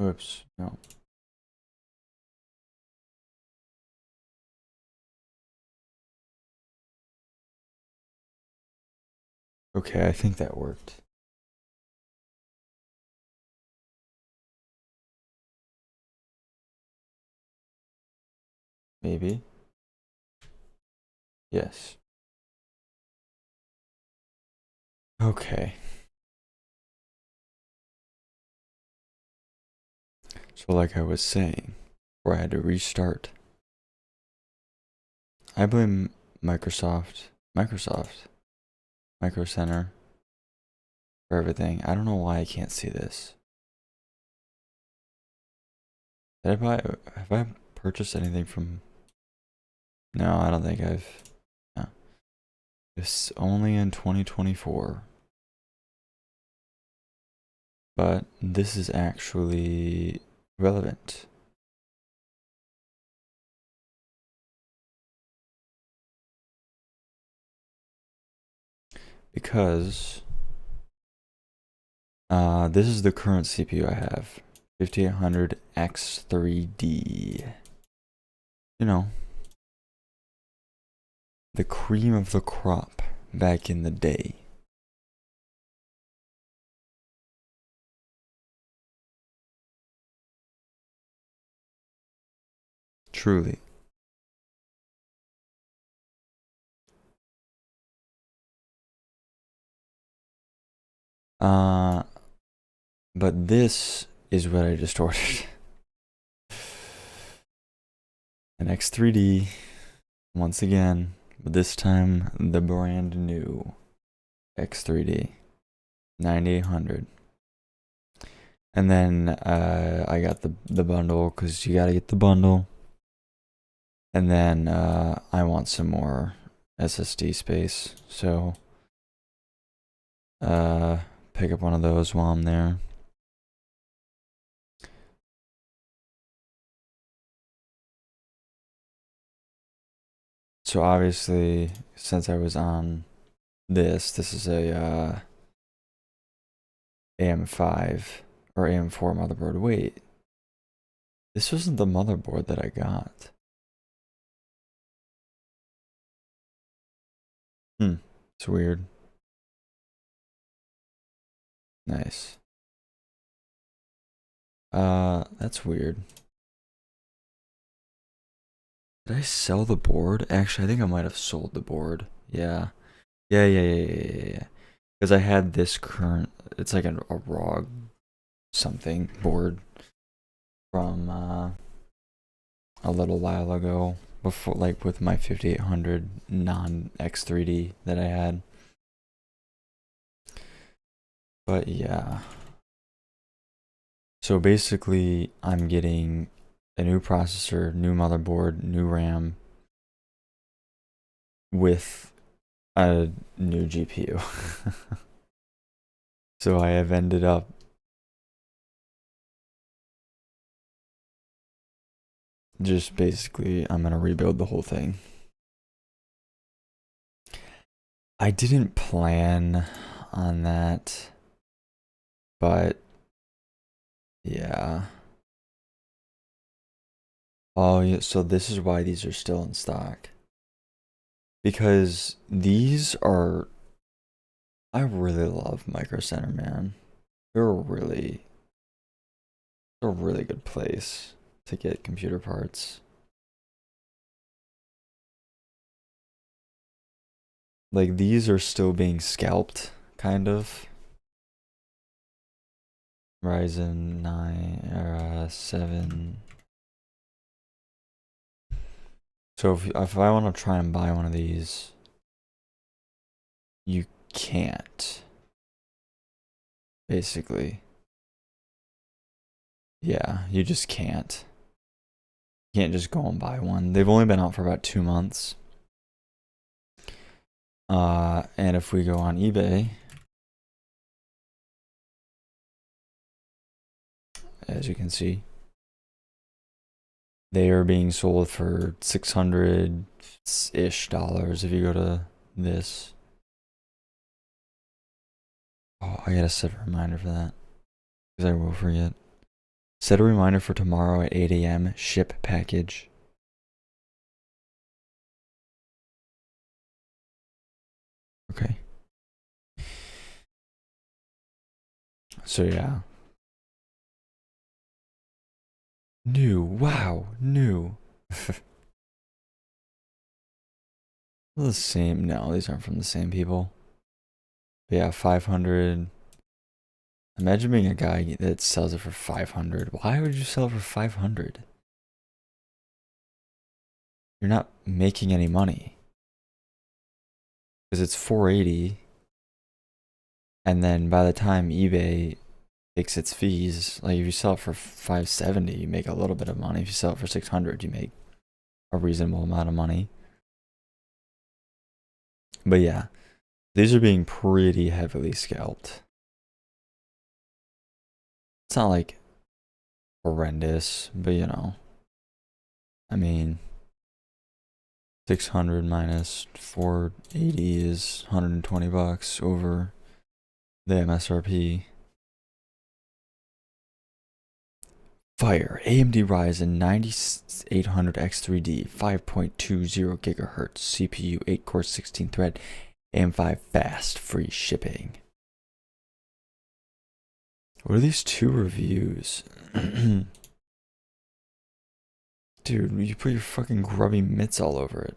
Oops, no. Okay, I think that worked. Maybe. Yes. Okay. So like I was saying, where I had to restart. I blame Microsoft, Micro Center for everything. I don't know why I can't see this. Have I purchased anything from? No, I don't think I've. No. It's only in 2024. But this is actually relevant. Because this is the current CPU I have. 5800 X3D. You know, the cream of the crop back in the day. Truly. Uh, but this is what I just ordered. An X3D, once again, but this time the brand new X3D 9800. And then I got the bundle because you gotta get the bundle. And then I want some more SSD space, so pick up one of those while I'm there. So obviously, since I was on this is a AM5 or AM4 motherboard. Wait, this wasn't the motherboard that I got. It's weird. Nice. That's weird. Did I sell the board? Actually, I think I might have sold the board. Yeah. Yeah. Because I had this current, it's like a ROG something board from a little while ago, before, like with my 5800 non X3D that I had. But yeah. So basically, I'm getting a new processor, new motherboard, new RAM with a new GPU. So I have ended up just basically, I'm gonna rebuild the whole thing. I didn't plan on that, but yeah. Oh, yeah, so this is why these are still in stock. Because these are, I really love Micro Center, man. They're a really good place to get computer parts. Like these are still being scalped, kind of. Ryzen 9 or 7. So if I want to try and buy one of these, you can't. Basically. Yeah, you just can't. You can't just go and buy one. They've only been out for about 2 months. And if we go on eBay, as you can see, they are being sold for 600-ish dollars if you go to this. Oh, I gotta set a reminder for that because I will forget. Set a reminder for tomorrow at 8 a.m. Ship package. Okay. So yeah. New. Wow. New. The same. No, these aren't from the same people. But yeah, 500. Imagine being a guy that sells it for 500. Why would you sell it for 500? You're not making any money. Because it's 480. And then by the time eBay takes its fees, like if you sell it for 570, you make a little bit of money. If you sell it for 600, you make a reasonable amount of money. But yeah, these are being pretty heavily scalped. It's not like horrendous, but you know, I mean, 600 minus 480 is $120 over the MSRP. Fire AMD Ryzen 9800X3D 5.20 gigahertz CPU 8 core 16 thread AM5 fast free shipping. What are these two reviews? Dude, you put your fucking grubby mitts all over it.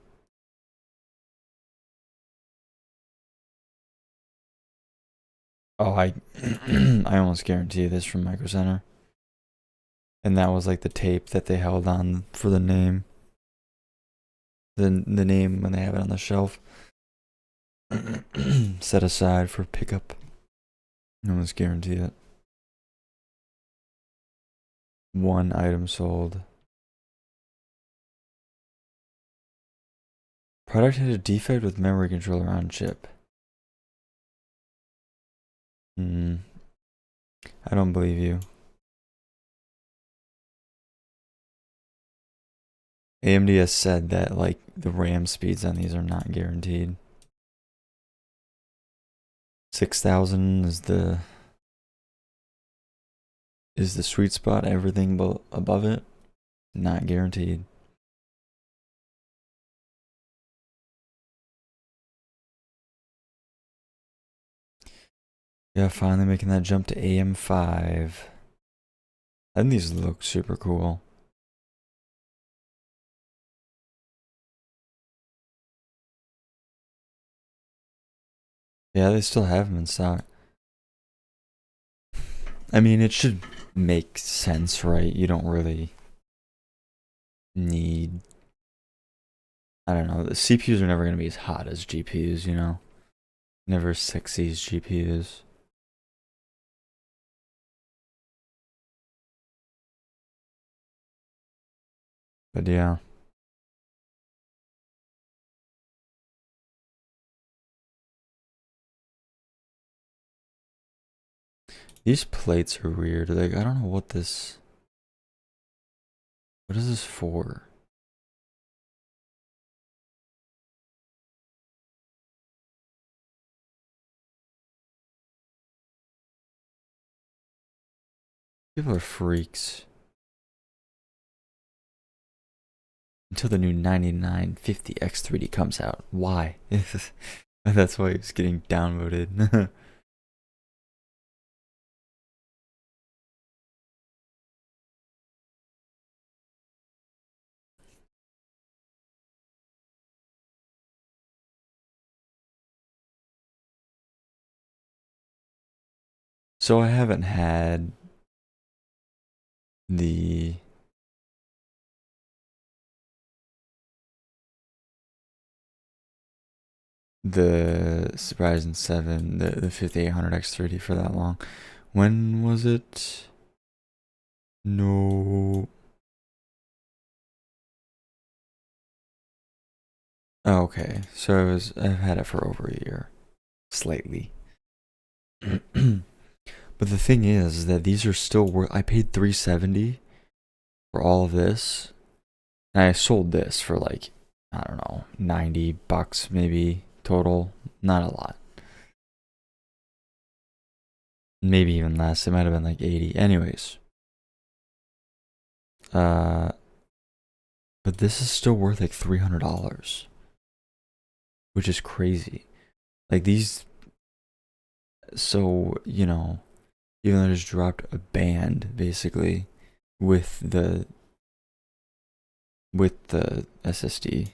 Oh, I I almost guarantee this from Micro Center. And that was like the tape that they held on for the name. The name when they have it on the shelf. Set aside for pickup. I almost guarantee it. One item sold. Product had a defect with memory controller on chip. I don't believe you. AMD has said that like the RAM speeds on these are not guaranteed. 6,000 is the sweet spot. Everything above it, not guaranteed. Yeah, finally making that jump to AM5. I think these look super cool. Yeah, they still have them in stock. I mean, it should make sense, right? You don't really need. I don't know. The CPUs are never going to be as hot as GPUs, you know? Never sexy as GPUs. But yeah. These plates are weird. Like, I don't know what this. What is this for? People are freaks. Until the new 9950 X3D comes out. Why? That's why it's getting downvoted. So I haven't had the Ryzen 7, the 5800 X3D for that long. When was it? No. Oh, okay. So I've had it for over a year. Slightly. But the thing is that these are still worth. I paid $370 for all of this. And I sold this for like, I don't know, $90 maybe total. Not a lot. Maybe even less. It might have been like 80. Anyways. but this is still worth like $300, which is crazy. Like these, so you know, even though I just dropped a band basically with the SSD.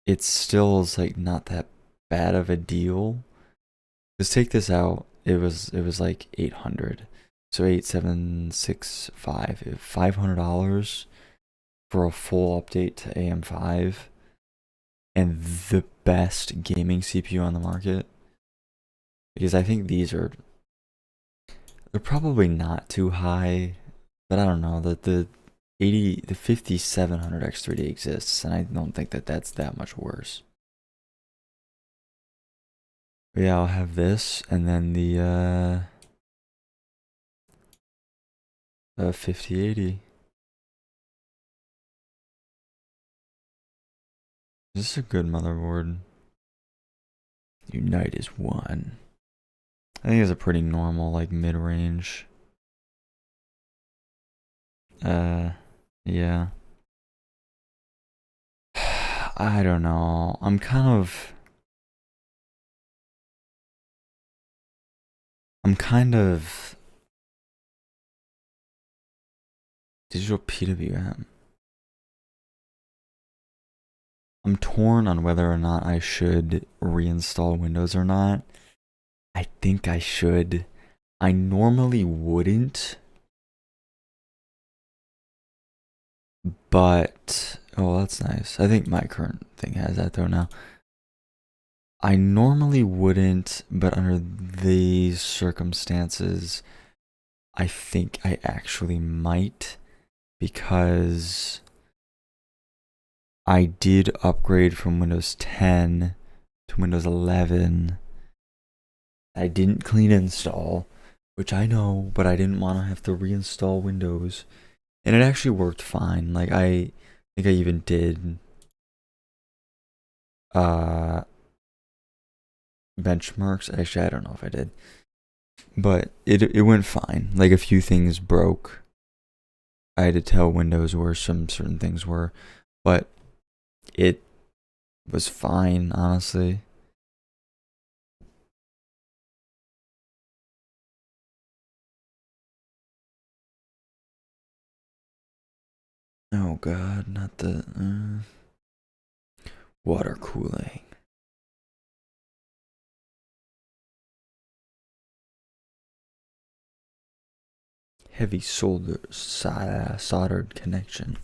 It still is like not that bad of a deal. Just take this out. It was like 800. So 8765, $500 for a full update to AM5 and the best gaming CPU on the market. Because I think they're probably not too high, but I don't know that the 5700 X3D exists, and I don't think that that's that much worse. But yeah, I'll have this, and then the 5080. This is a good motherboard. Unite is one. I think it's a pretty normal, like mid-range. Yeah. I don't know. I'm kind of digital PWM. I'm torn on whether or not I should reinstall Windows or not. I think I should. I normally wouldn't. But, oh, that's nice. I think my current thing has that though now. I normally wouldn't, but under these circumstances, I think I actually might, because I did upgrade from Windows 10 to Windows 11. I didn't clean install, which I know, but I didn't want to have to reinstall Windows. And it actually worked fine. Like, I think I even did benchmarks. Actually, I don't know if I did. But it went fine. Like, a few things broke. I had to tell Windows where some certain things were, but it was fine, honestly. Oh god, not the water cooling. Heavy soldered connection.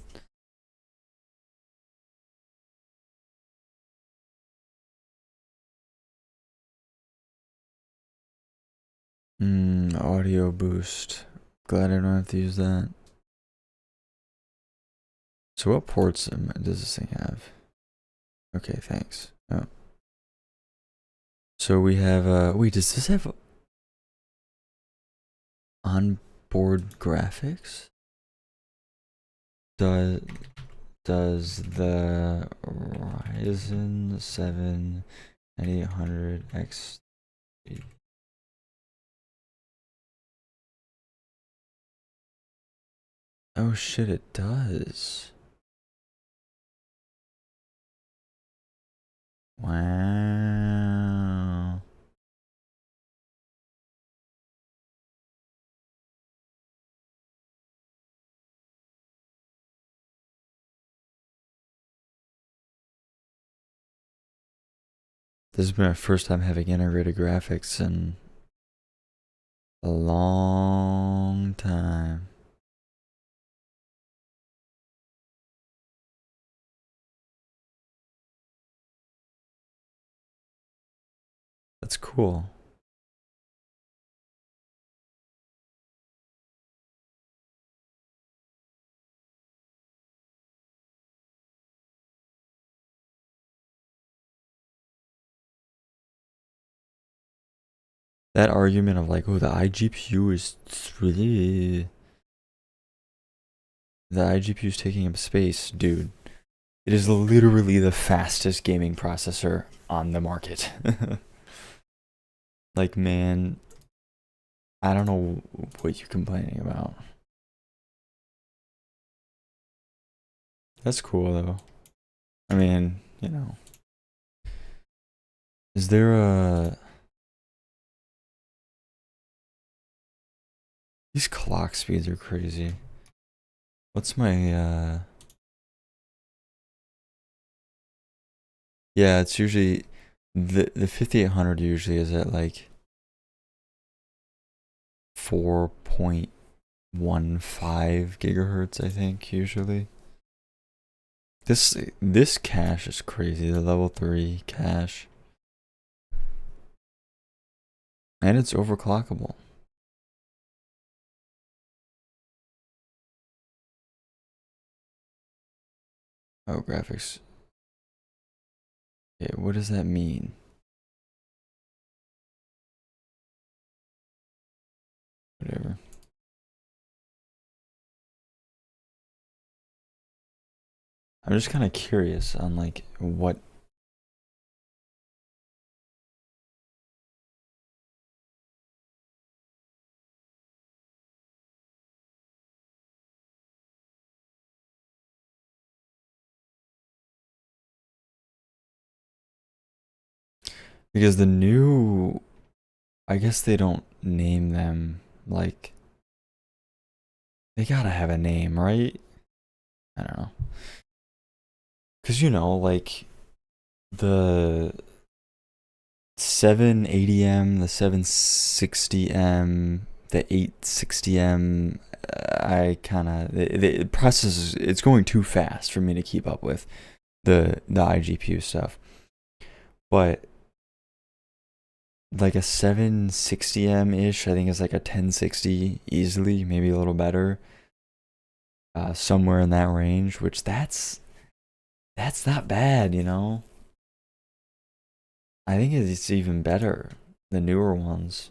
Audio boost. Glad I don't have to use that. So what ports does this thing have? Okay, thanks. Oh. So we have wait, does this have onboard graphics? Does the Ryzen 7 9800X Oh shit, it does. Wow. This has been my first time having integrated graphics in a long time. That's cool. That argument of like, oh, the iGPU is really... The iGPU is taking up space, dude. It is literally the fastest gaming processor on the market. Like, man, I don't know what you're complaining about. That's cool though. I mean, you know. Is there a... These clock speeds are crazy. What's my, Yeah, it's usually... The 5800 usually is at like 4.15 gigahertz, I think, usually. This cache is crazy, the level 3 cache. And it's overclockable. Oh, graphics. Okay, what does that mean? Whatever. I'm just kind of curious on like what... Because the new... I guess they don't name them like... They gotta have a name, right? I don't know. Because, you know, like the 780M, the 760M, the 860M, I kind of... The process, it's going too fast for me to keep up with the iGPU stuff. But like a 760M-ish, I think it's like a 1060 easily, maybe a little better. Somewhere in that range, which that's not bad, you know? I think it's even better, the newer ones.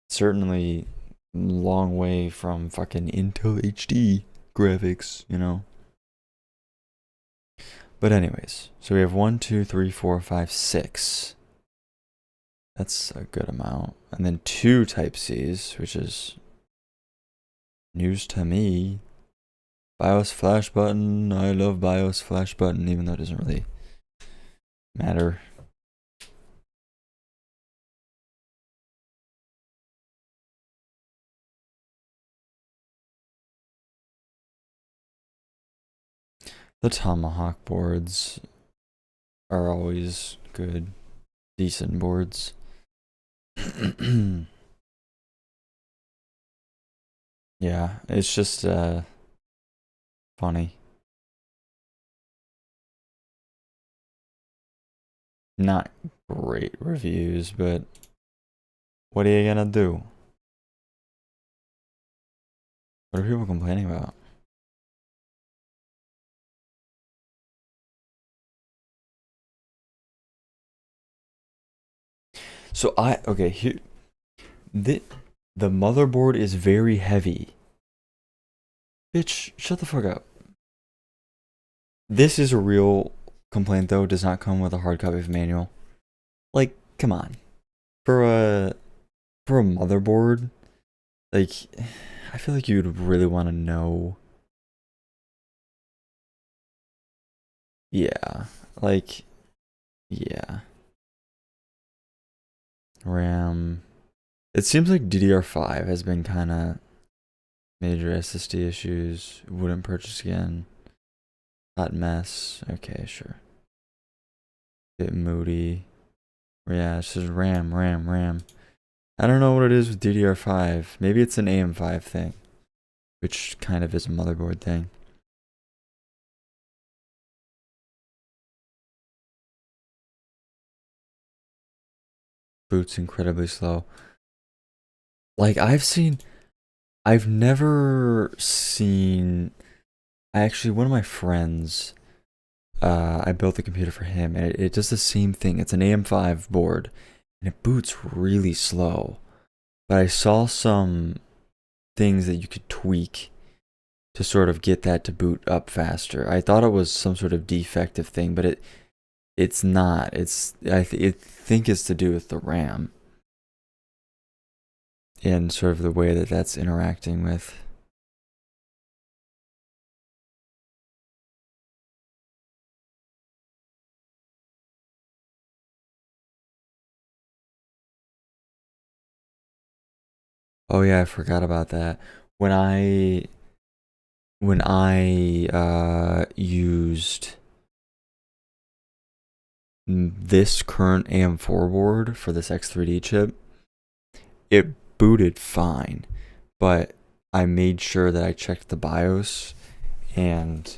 Certainly long way from fucking Intel HD graphics, you know? But anyways, so we have 1, 2, 3, 4, 5, 6. That's a good amount. And then 2 Type-Cs, which is news to me. BIOS flash button. I love BIOS flash button, even though it doesn't really matter. The Tomahawk boards are always good, decent boards. Yeah, it's just funny. Not great reviews, but what are you gonna do? What are people complaining about? So okay, here the motherboard is very heavy. Bitch, shut the fuck up. This is a real complaint though, does not come with a hard copy of manual. Like, come on. For a motherboard, like I feel like you'd really want to know. Yeah, like yeah. RAM. It seems like DDR5 has been kind of major SSD issues. Wouldn't purchase again. Hot mess. Okay, sure. Bit moody. Yeah, it's just RAM. I don't know what it is with DDR5. Maybe it's an AM5 thing, which kind of is a motherboard thing. Boots incredibly slow. Like I've never seen. One of my friends, I built the computer for him, and it does the same thing. It's an AM5 board, and it boots really slow. But I saw some things that you could tweak to sort of get that to boot up faster. I thought it was some sort of defective thing, but It's not. I think it's to do with the RAM and sort of the way that that's interacting with. Oh yeah, I forgot about that. When I used this current AM4 board for this X3D chip, it booted fine, but I made sure that I checked the BIOS, and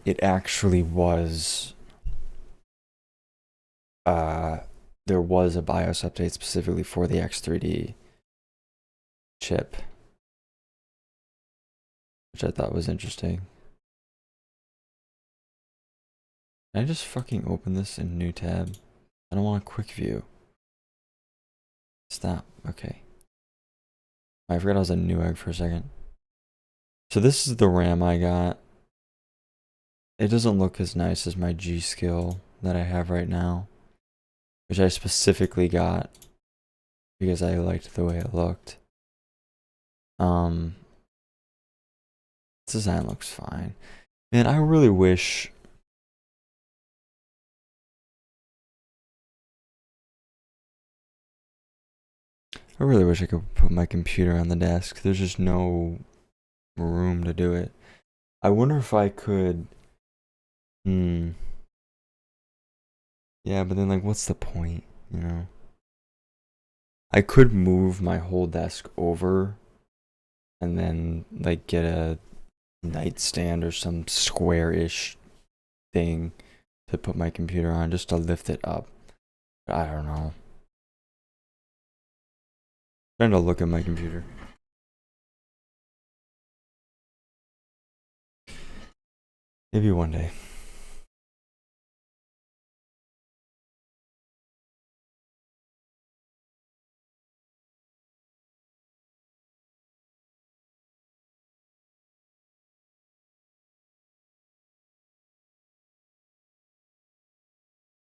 it actually was there was a BIOS update specifically for the X3D chip, which I thought was interesting. Can I just fucking open this in new tab? I don't want a quick view. Stop. Okay. I forgot I was a Newegg for a second. So this is the RAM I got. It doesn't look as nice as my G.Skill that I have right now, which I specifically got because I liked the way it looked. This design looks fine. Man, I really wish. I really wish I could put my computer on the desk. There's just no room to do it. I wonder if I could. Hmm. Yeah, but then, like, what's the point, you know? I could move my whole desk over and then, like, get a nightstand or some square-ish thing to put my computer on just to lift it up. I don't know. Trying to look at my computer. Maybe one day.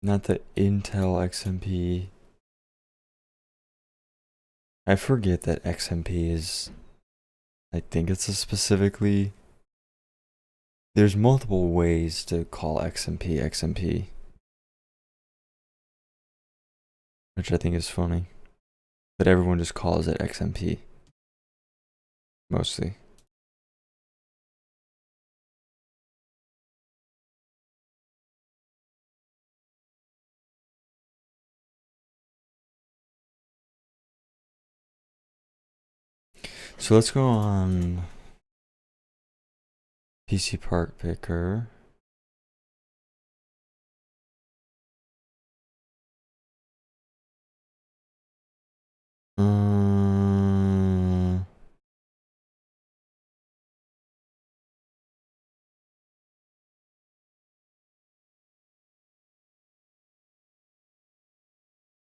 Not the Intel XMP. I forget that XMP is. I think it's a specifically. There's multiple ways to call XMP XMP, which I think is funny. But everyone just calls it XMP. Mostly. So let's go on PC Part Picker.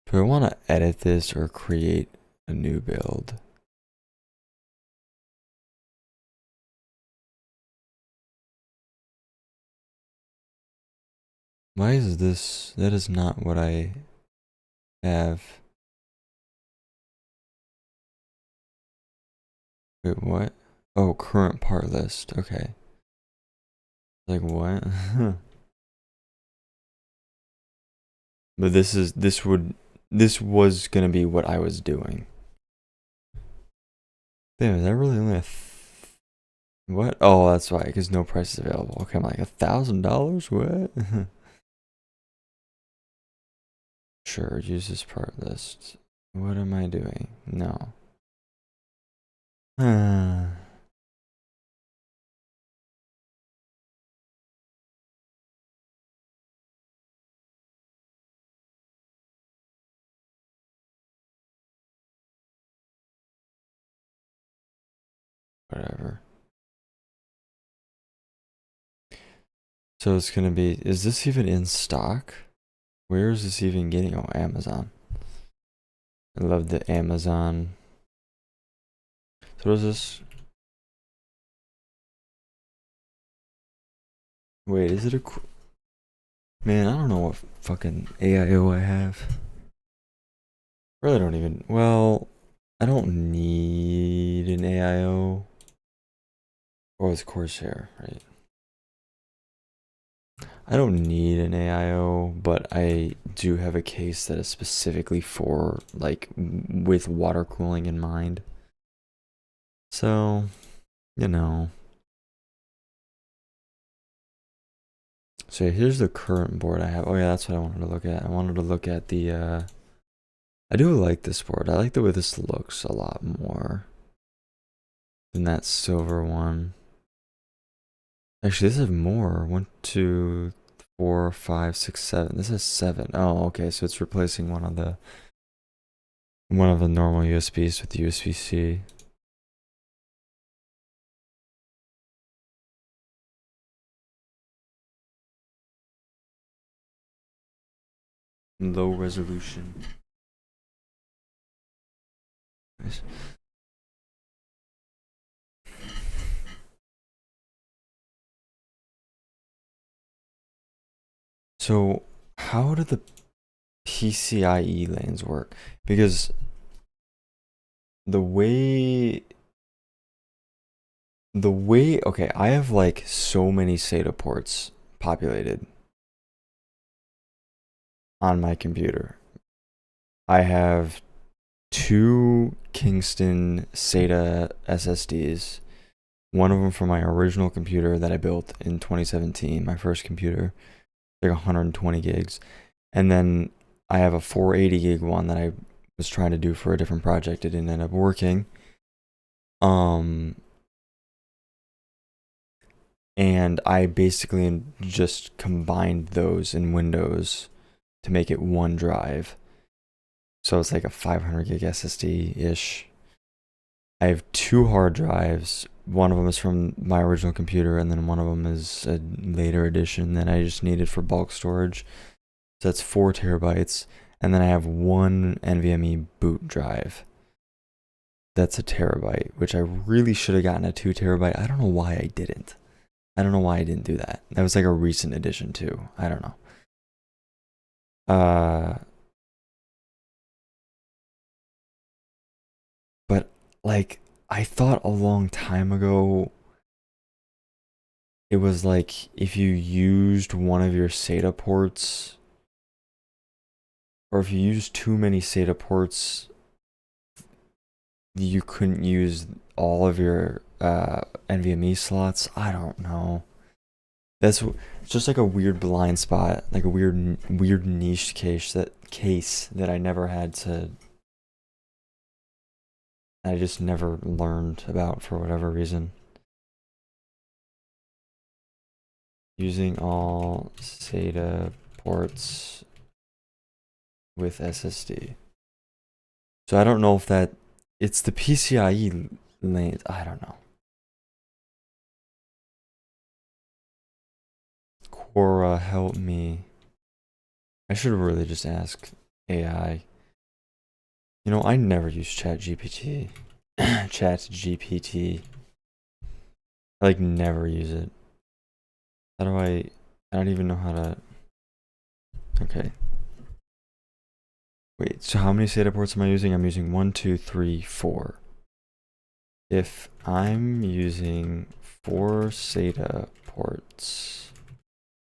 Do I want to edit this or create a new build? Why is this? That is not what I have. Wait, what? Oh, current part list. Okay. Like what? But this was gonna be what I was doing. Damn, is that really only what? Oh, that's why, because no price is available. Okay, I'm like $1,000? What? Sure, use this part list. What am I doing? No. Whatever. So it's gonna be, is this even in stock? Where is this even getting? Oh, Amazon. I love the Amazon. So what is this? Wait, is it a Man, I don't know what fucking AIO I have. Really don't even. Well, I don't need an AIO. Oh, it's Corsair, right? I don't need an AIO, but I do have a case that is specifically for, like, with water cooling in mind. So, you know. So here's the current board I have. Oh yeah, that's what I wanted to look at. I wanted to look at the, I do like this board. I like the way this looks a lot more than that silver one. Actually, this has more. 1, 2, 4, 5, 6, 7. This has 7. Oh, okay. So it's replacing one of the normal USBs with USB-C. Low resolution. Nice. So how do the PCIe lanes work? Because the way okay, I have like so many SATA ports populated on my computer. I have 2 Kingston SATA SSDs. One of them from my original computer that I built in 2017, my first computer, like 120 gigs. And then I have a 480 gig one that I was trying to do for a different project. It didn't end up working. And I basically just combined those in Windows to make it one drive. So it's like a 500 gig SSD-ish. I have 2 hard drives. One of them is from my original computer, and then one of them is a later edition that I just needed for bulk storage. So that's 4 terabytes. And then I have 1 NVMe boot drive. That's a terabyte, which I really should have gotten a 2 terabyte. I don't know why I didn't. I don't know why I didn't do that. That was like a recent addition too. I don't know. But like I thought a long time ago it was like if you used one of your SATA ports or if you used too many SATA ports you couldn't use all of your NVMe slots. I don't know. That's just like a weird blind spot, like a weird niche case that I never had to. I just never learned about for whatever reason. Using all SATA ports with SSD. So I don't know if it's the PCIe lanes. I don't know. Quora, help me. I should really just ask AI. You know, I never use ChatGPT. ChatGPT. I like never use it. How do I don't even know how to. Okay. Wait, so how many SATA ports am I using? I'm using 1, 2, 3, 4. If I'm using 4 SATA ports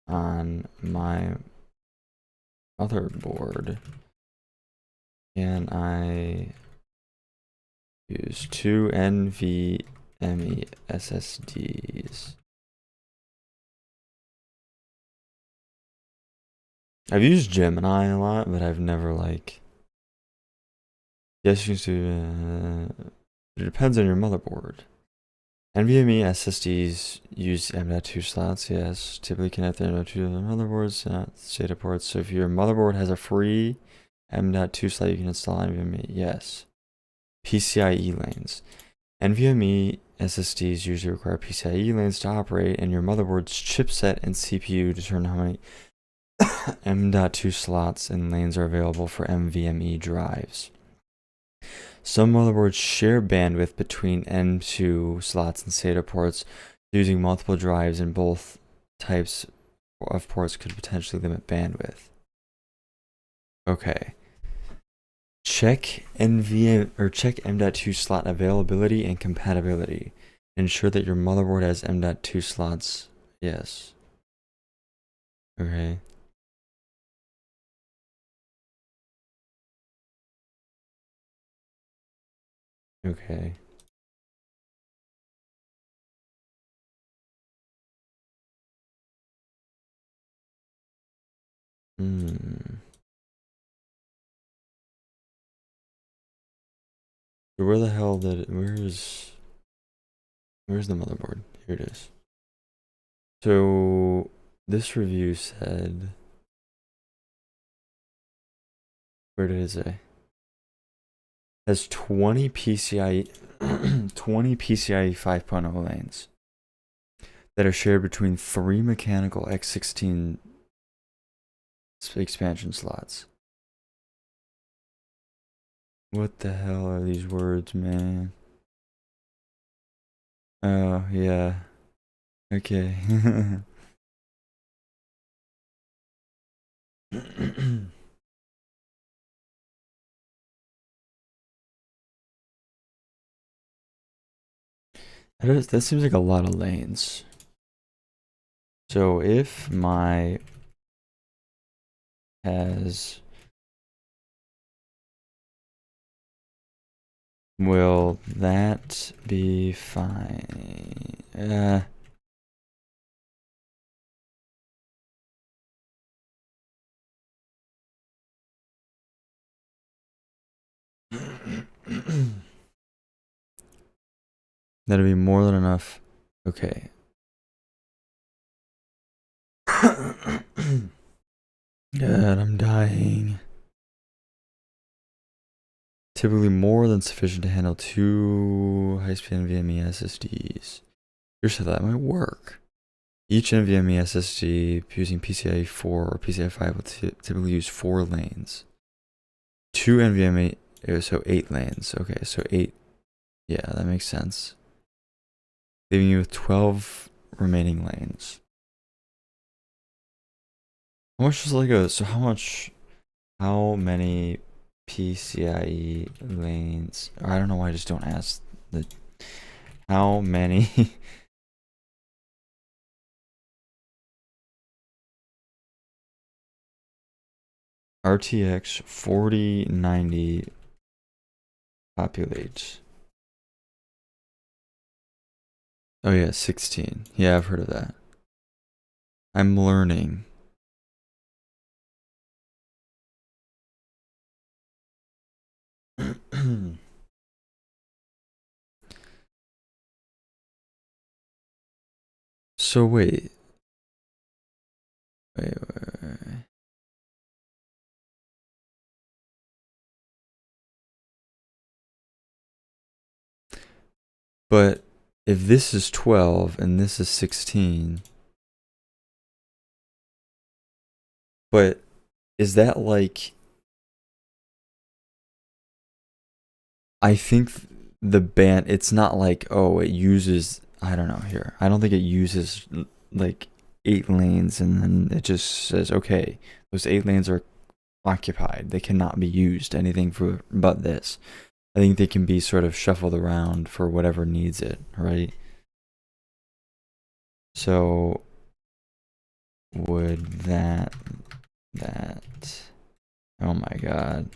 on my motherboard, can I use 2 NVMe SSDs? I've used Gemini a lot, but I've never like. Yes, you can do. It depends on your motherboard. NVMe SSDs use M.2 slots, yes. Typically connect them to the motherboards, not SATA ports. So if your motherboard has a free M.2 slot, you can install NVMe, yes. PCIe lanes. NVMe SSDs usually require PCIe lanes to operate, and your motherboard's chipset and CPU determine how many M.2 slots and lanes are available for NVMe drives. Some motherboards share bandwidth between M.2 slots and SATA ports, using multiple drives in both types of ports could potentially limit bandwidth. Okay. Check NVMe or check M.2 slot availability and compatibility. Ensure that your motherboard has M.2 slots. Yes. Okay. Okay. Hmm. So where the hell did it, where's the motherboard? Here it is. So this review said, where did it say? Has 20 PCIe 20 PCIe 5.0 lanes that are shared between 3 mechanical X16 expansion slots. What the hell are these words, man? Oh, yeah. Okay. That seems like a lot of lanes. So if my has, will that be fine? That'll be more than enough. Okay. God, I'm dying. Typically more than sufficient to handle 2 high-speed NVMe SSDs. Here's how that might work. Each NVMe SSD using PCIe 4 or PCIe 5 will typically use 4 lanes. 2 NVMe, so 8 lanes. Okay, so 8. Yeah, that makes sense. Leaving you with 12 remaining lanes. How much is like a, so how many PCIe lanes? I don't know why I just don't ask the, how many RTX 4090 populates? Oh yeah, 16. Yeah, I've heard of that. I'm learning. So wait. But if this is 12 and this is 16, but is that like, I think the band, it's not like, oh, it uses, I don't know here. I don't think it uses like 8 lanes and then it just says, okay, those 8 lanes are occupied. They cannot be used anything for but this. I think they can be sort of shuffled around for whatever needs it, right? So would that oh my god.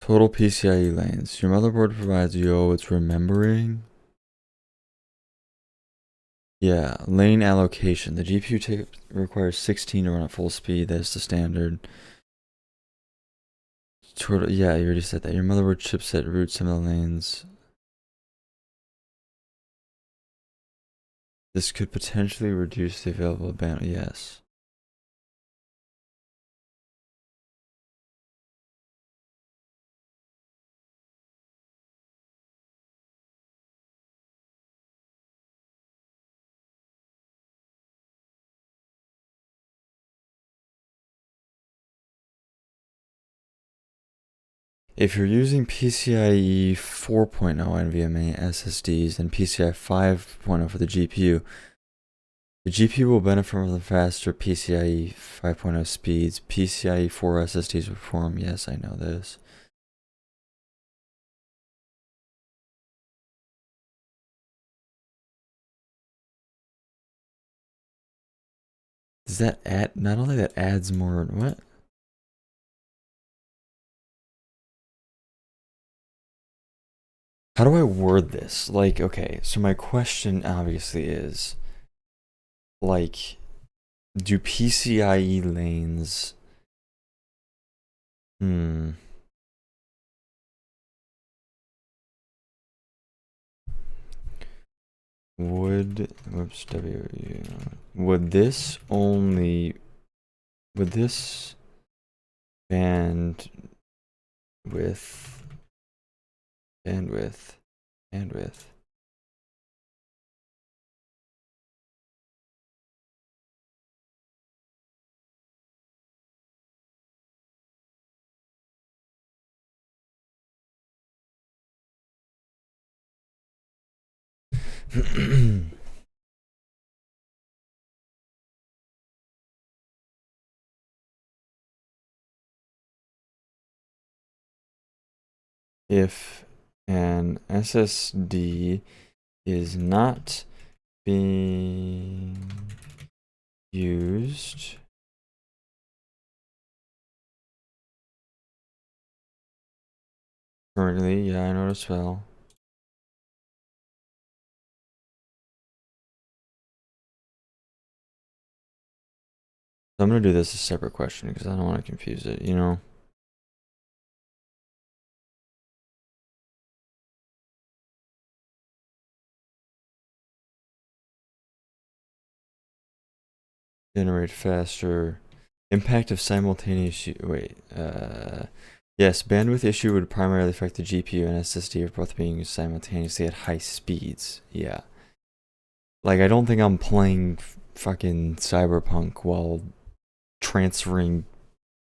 Total PCIe lanes. Your motherboard provides you, it's remembering. Yeah, lane allocation. The GPU requires 16 to run at full speed. That's the standard. Total, yeah, you already said that. Your motherboard chipset routes some of the lanes. This could potentially reduce the available bandwidth. Yes. If you're using PCIe 4.0 NVMe SSDs and PCIe 5.0 for the GPU will benefit from the faster PCIe 5.0 speeds. PCIe 4 SSDs will perform. Yes, I know this. Does that add? Not only that adds more. What? How do I word this? Like, okay, so my question obviously is, like, do PCIe lanes? Would would this only would this bandwidth bandwidth if an SSD is not being used currently, yeah, I know the spell. I'm gonna do this a separate question because I don't want to confuse it, you know? Generate faster. Impact of simultaneous. Yes, bandwidth issue would primarily affect the GPU and SSD of both being used simultaneously at high speeds. Yeah. Like, I don't think I'm playing fucking Cyberpunk while transferring,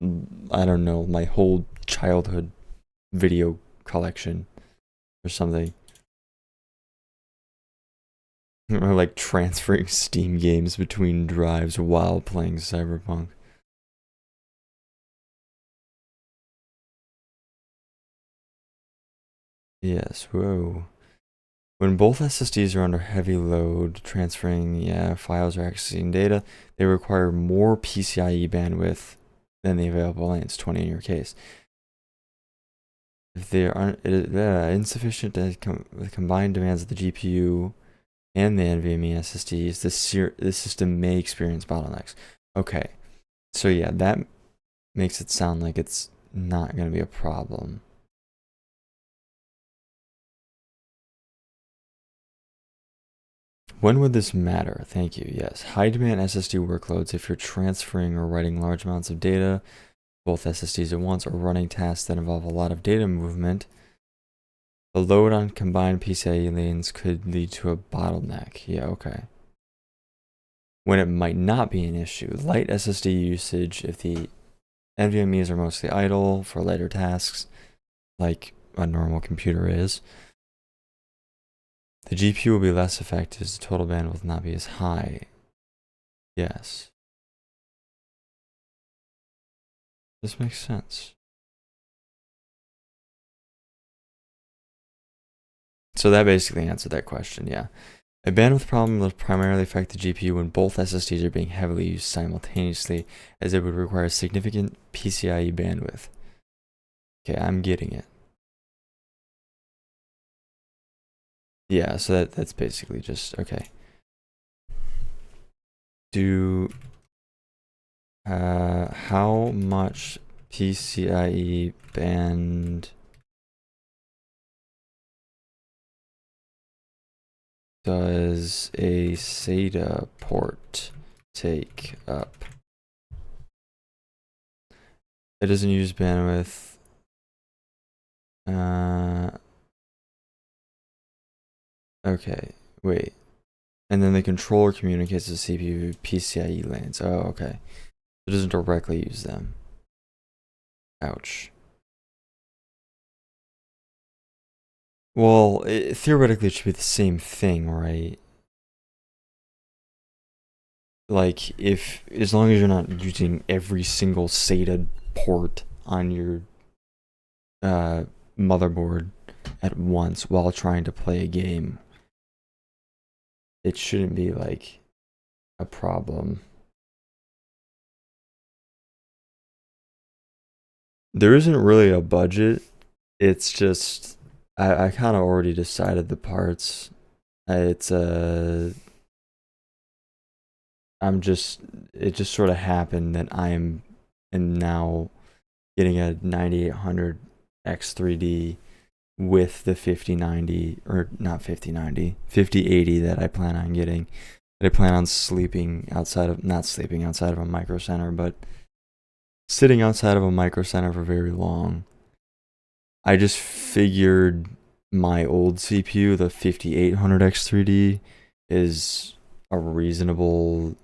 I don't know, my whole childhood video collection or something. Or like transferring Steam games between drives while playing Cyberpunk. Yes, whoa. When both SSDs are under heavy load, transferring files or accessing data, they require more PCIe bandwidth than the available lanes, 20 in your case. If they are insufficient to the combined demands of the GPU and the NVMe SSDs, the system may experience bottlenecks. Okay, so yeah, that makes it sound like it's not going to be a problem. When would this matter? Thank you. Yes. High demand SSD workloads if you're transferring or writing large amounts of data, both SSDs at once, or running tasks that involve a lot of data movement. The load on combined PCIe lanes could lead to a bottleneck. Yeah, okay. When it might not be an issue, light SSD usage if the NVMe's are mostly idle for lighter tasks, like a normal computer is. The GPU will be less affected as the total bandwidth will not be as high. Yes. This makes sense. So that basically answered that question, yeah. A bandwidth problem will primarily affect the GPU when both SSDs are being heavily used simultaneously, as it would require significant PCIe bandwidth. Okay, I'm getting it. Yeah, so that's basically just, okay. How much PCIe bandwidth does a SATA port take up? It doesn't use bandwidth. Okay, wait. And then the controller communicates to the CPU PCIe lanes. Oh, okay. It doesn't directly use them. Ouch. Well, theoretically, it should be the same thing, right? Like, as long as you're not using every single SATA port on your motherboard at once while trying to play a game, it shouldn't be like a problem. There isn't really a budget. It's just I kind of already decided the parts. It's I'm just it just sort of happened that am now getting a 9800 X3D with the 5090, or not 5090, 5080 that I plan on getting. That I plan on not sleeping outside of a Micro Center, but sitting outside of a Micro Center for very long. I just figured my old CPU, the 5800 X3D, is a reasonable.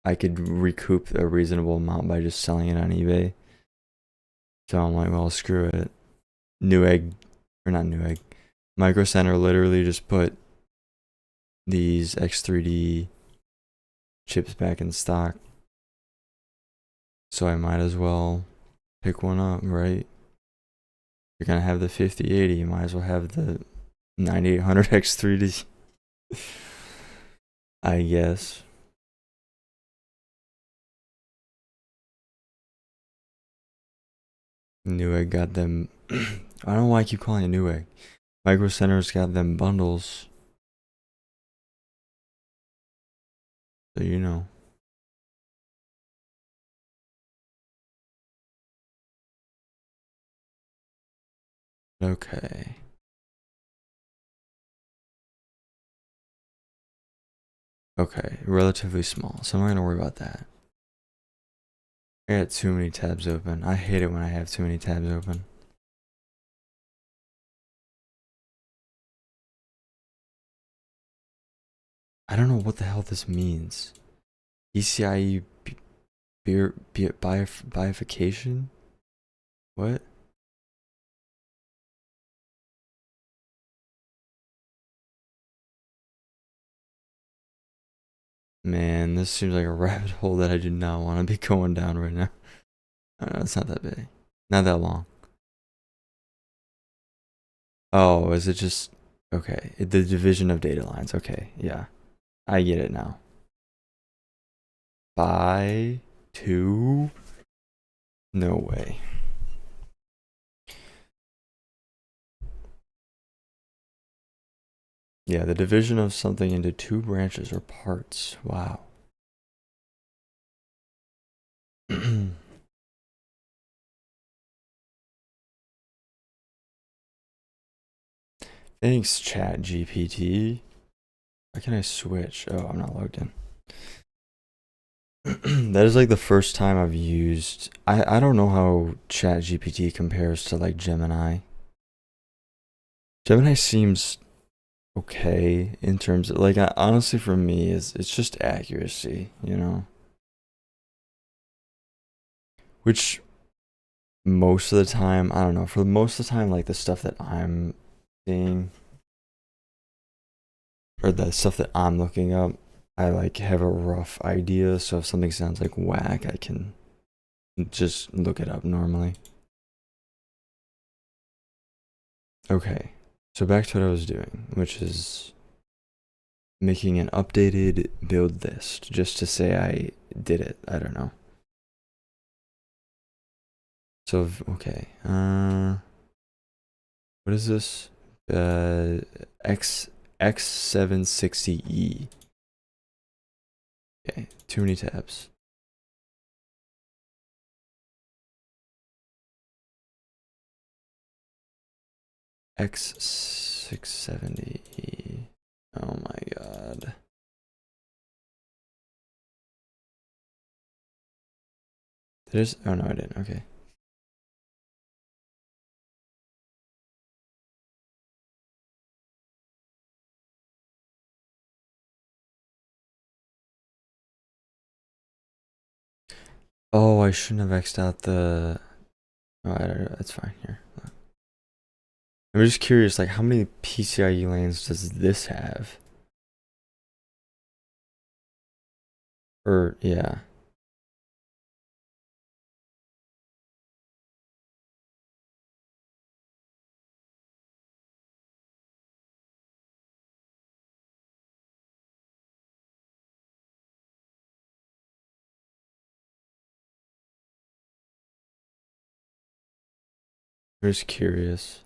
I could recoup a reasonable amount by just selling it on eBay. So I'm like, well, screw it. Newegg, or not Newegg, Micro Center literally just put these X3D chips back in stock. So I might as well pick one up, right? You're gonna have the 5080, you might as well have the 9800 X3D. I guess. Newegg got them. I don't know why I keep calling it Newegg. Micro Center's got them bundles. So you know. Okay. Okay, relatively small, so I'm not gonna worry about that. I got too many tabs open. I hate it when I have too many tabs open. I don't know what the hell this means. ECIE bifurcation? What? Man, this seems like a rabbit hole that I do not want to be going down right now. It's not that big. Not that long. Oh, is it just... Okay, the division of data lines. Okay, yeah. I get it now. By 2? No way. Yeah, the division of something into 2 branches or parts. Wow. Thanks, Chat GPT. Why can I switch? Oh, I'm not logged in. That is like the first time I've used. I don't know how Chat GPT compares to like Gemini. Gemini seems okay in terms of like honestly for me it's just accuracy, you know. Which most of the time, I don't know, for most of the time like the stuff that I'm seeing or the stuff that I'm looking up, I like have a rough idea, so if something sounds like whack, I can just look it up normally. Okay, so back to what I was doing, which is making an updated build list just to say I did it. I don't know. So, okay, what is this? X760E. Okay, too many tabs. X670E. Oh my god. Oh no, I didn't. Okay. Oh, I shouldn't have X'd out the. Oh, that's fine. Here. I'm just curious, like, how many PCIe lanes does this have? Or, yeah. I'm just curious.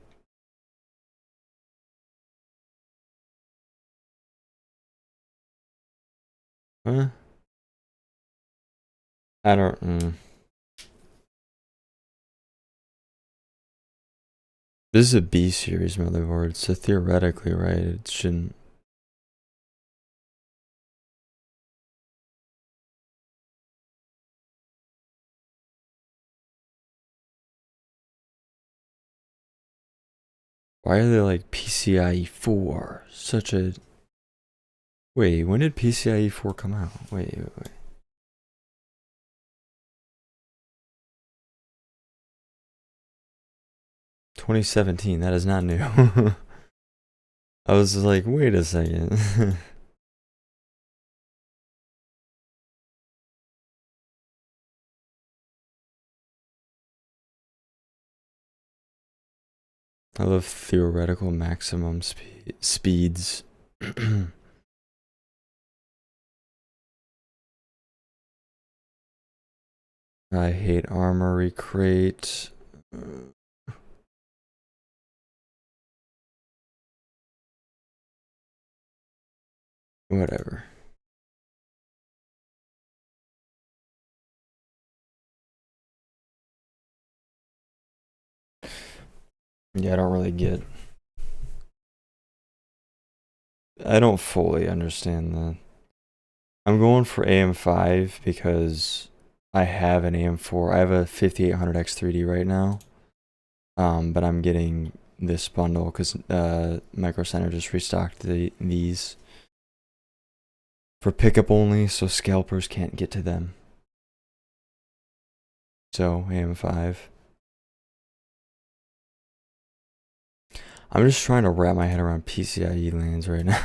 Huh? I don't. This is a B series motherboard, so theoretically, right, it shouldn't. Why are they like PCIe 4? Such a. Wait, when did PCIe 4 come out? Wait. 2017, that is not new. I was like, wait a second. I love theoretical maximum speeds. I hate Armory Crate. Whatever. Yeah, I don't really get. I don't fully understand the. I'm going for AM5 because I have an AM4. I have a 5800X3D right now. But I'm getting this bundle because Micro Center just restocked these for pickup only, so scalpers can't get to them. So AM5. I'm just trying to wrap my head around PCIe lanes right now.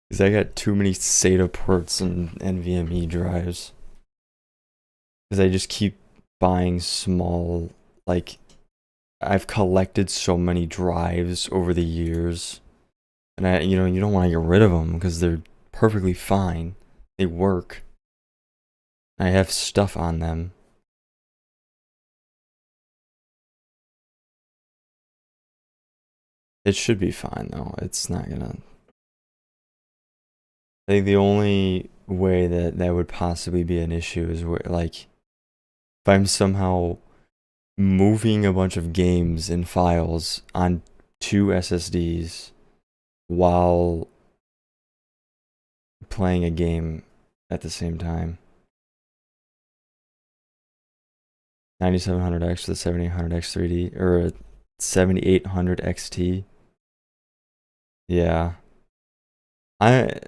Because I got too many SATA ports and NVMe drives. Because I just keep buying small, like, I've collected so many drives over the years. And you don't want to get rid of them because they're perfectly fine. They work. I have stuff on them. It should be fine though. It's not gonna. I think the only way that would possibly be an issue is where, like, if I'm somehow moving a bunch of games and files on two SSDs while playing a game at the same time. 9700X to the 7800X 3D or a 7800 XT. Yeah. I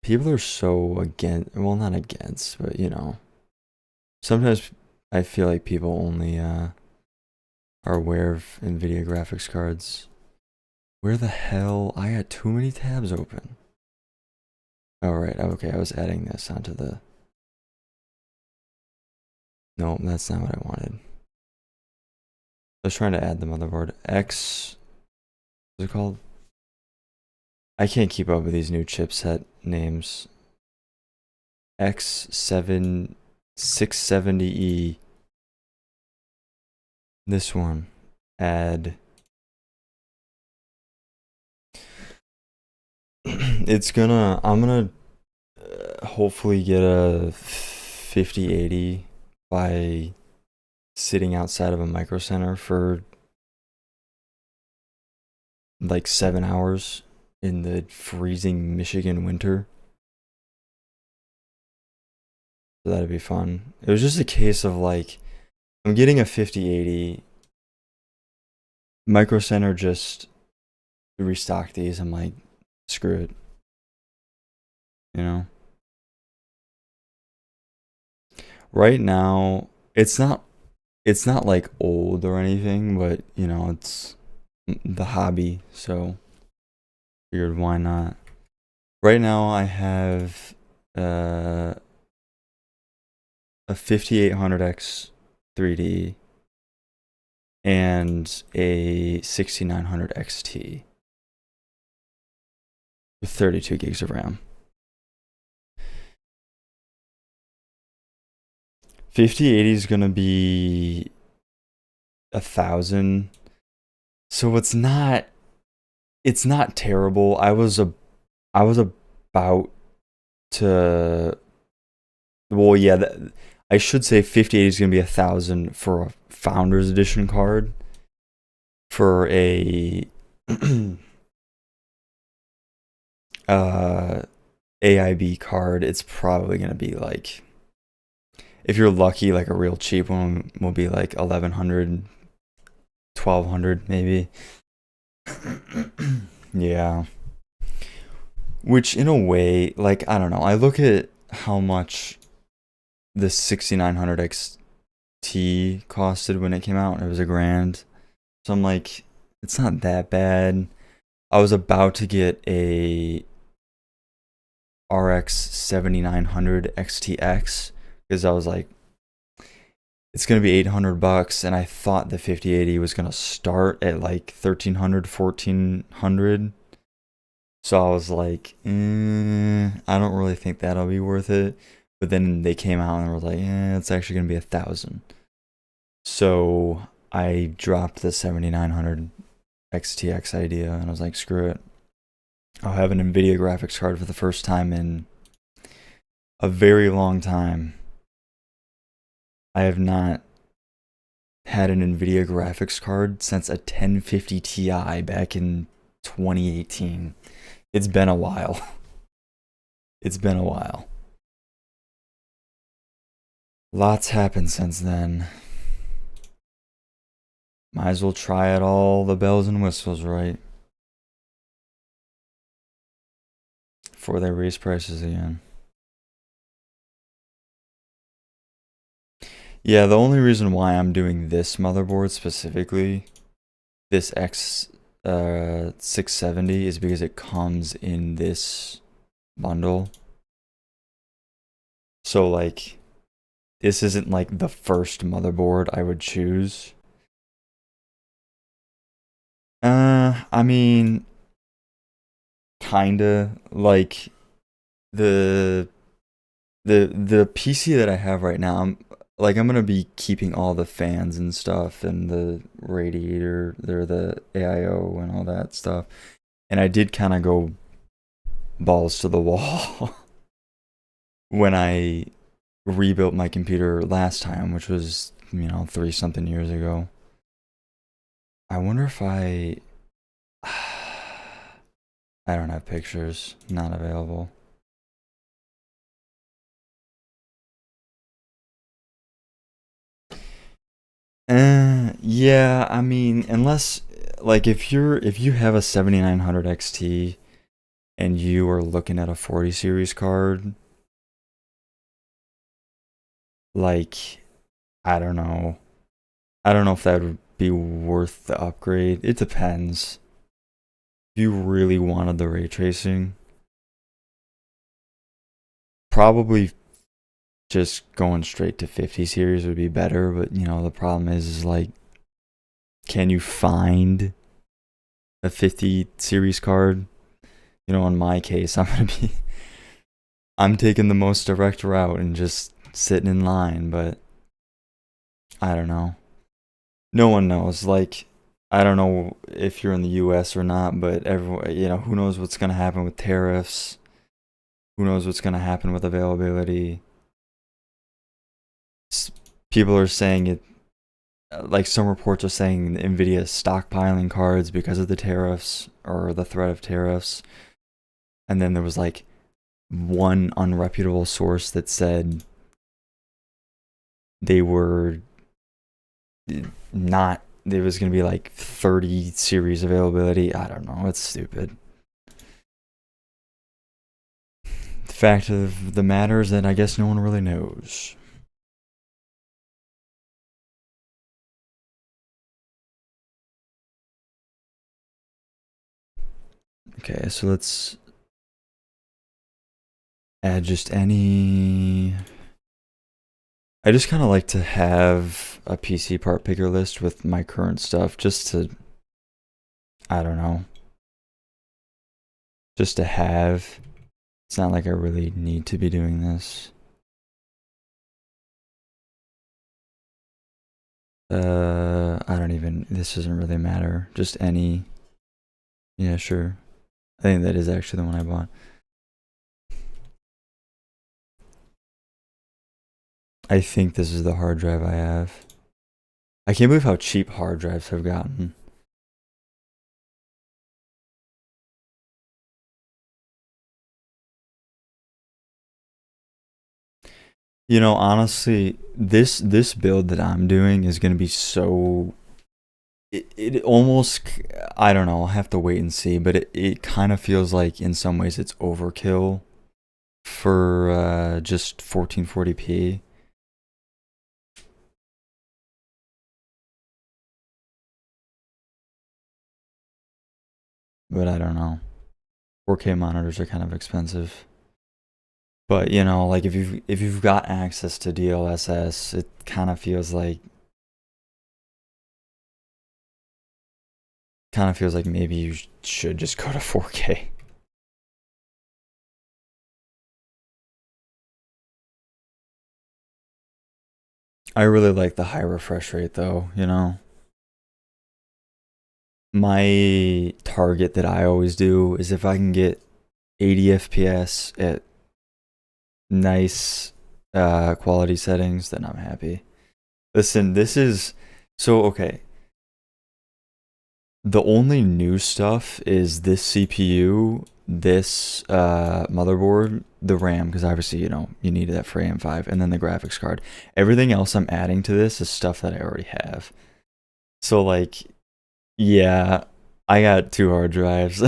People are so against, well, not against, but sometimes I feel like people only are aware of NVIDIA graphics cards. Where the hell? I got too many tabs open. Oh, right. Okay, I was adding this onto the. No, that's not what I wanted. I was trying to add the motherboard. What's it called? I can't keep up with these new chipset names. X7 670E. This one. Add. I'm gonna hopefully get a 5080 by sitting outside of a Micro Center for like 7 hours in the freezing Michigan winter. So that'd be fun. It was just a case of like, I'm getting a 5080. Micro Center just restocked these. I'm like, screw it. You know? Right now, it's not like old or anything, but you know, it's the hobby, so figured why not. Right now I have uh, a 5800X 3D and a 6900 XT with 32 gigs of RAM. 5080 is gonna be 1,000, so it's not terrible. I was about to, well, yeah, I should say 5080 is gonna be 1,000 for a Founders Edition card. For a AIB card, it's probably gonna be like, if you're lucky, like a real cheap one will be like 1,100, 1,200 maybe. Yeah. Which in a way, like, I don't know. I look at how much the 6900 XT costed when it came out. It was $1,000. So I'm like, it's not that bad. I was about to get a RX 7900 XTX because I was like, it's gonna be $800, and I thought the 5080 was gonna start at like 1,300, 1,400. So I was like, I don't really think that'll be worth it. But then they came out and were like, it's actually gonna be 1,000. So I dropped the 7900 XTX idea, and I was like, screw it. I'll have an NVIDIA graphics card for the first time in a very long time. I have not had an NVIDIA graphics card since a 1050 Ti back in 2018. It's been a while. It's been a while. Lots happened since then. Might as well try it all the bells and whistles, right? Before they raise prices again. Yeah, the only reason why I'm doing this motherboard specifically, this X 670, is because it comes in this bundle. So like, this isn't like the first motherboard I would choose. I mean, kinda like the the PC that I have right now. I'm gonna be keeping all the fans and stuff and the radiator, the AIO and all that stuff. And I did kind of go balls to the wall when I rebuilt my computer last time, which was 3 something years ago. I wonder if I don't have pictures, not available. Yeah, I mean, unless like if you have a 7900 XT and you are looking at a 40 series card, like I don't know. I don't know if that would be worth the upgrade. It depends. If you really wanted the ray tracing, probably just going straight to 50 series would be better, but the problem is like, can you find a 50 series card? In my case, I'm taking the most direct route and just sitting in line, but I don't know. No one knows. Like, I don't know if you're in the US or not, but everyone, who knows what's going to happen with tariffs? Who knows what's going to happen with availability? People are saying like some reports are saying Nvidia is stockpiling cards because of the tariffs or the threat of tariffs. And then there was like one unreputable source that said they were not, there was going to be like 30 series availability. I don't know. It's stupid. The fact of the matter is that I guess no one really knows. Okay, so let's add just any. I just kind of like to have a PC part picker list with my current stuff just to, I don't know, just to have. It's not like I really need to be doing this. I don't even, this doesn't really matter. Just any. Yeah, sure. I think that is actually the one I bought. I think this is the hard drive I have. I can't believe how cheap hard drives have gotten. You know, honestly, this build that I'm doing is gonna be so. It almost, I don't know. I'll have to wait and see, but it kind of feels like in some ways it's overkill for just 1440p. But I don't know. 4K monitors are kind of expensive. But you know, like if you've got access to DLSS, it kind of feels like maybe you should just go to 4K. I really like the high refresh rate though, you know. My target that I always do is if I can get 80 FPS at nice quality settings, then I'm happy. Listen, this is so okay. The only new stuff is this CPU, this motherboard, the RAM, because obviously, you know, you need that for AM5, and then the graphics card. Everything else I'm adding to this is stuff that I already have. So, like, yeah, I got 2 hard drives.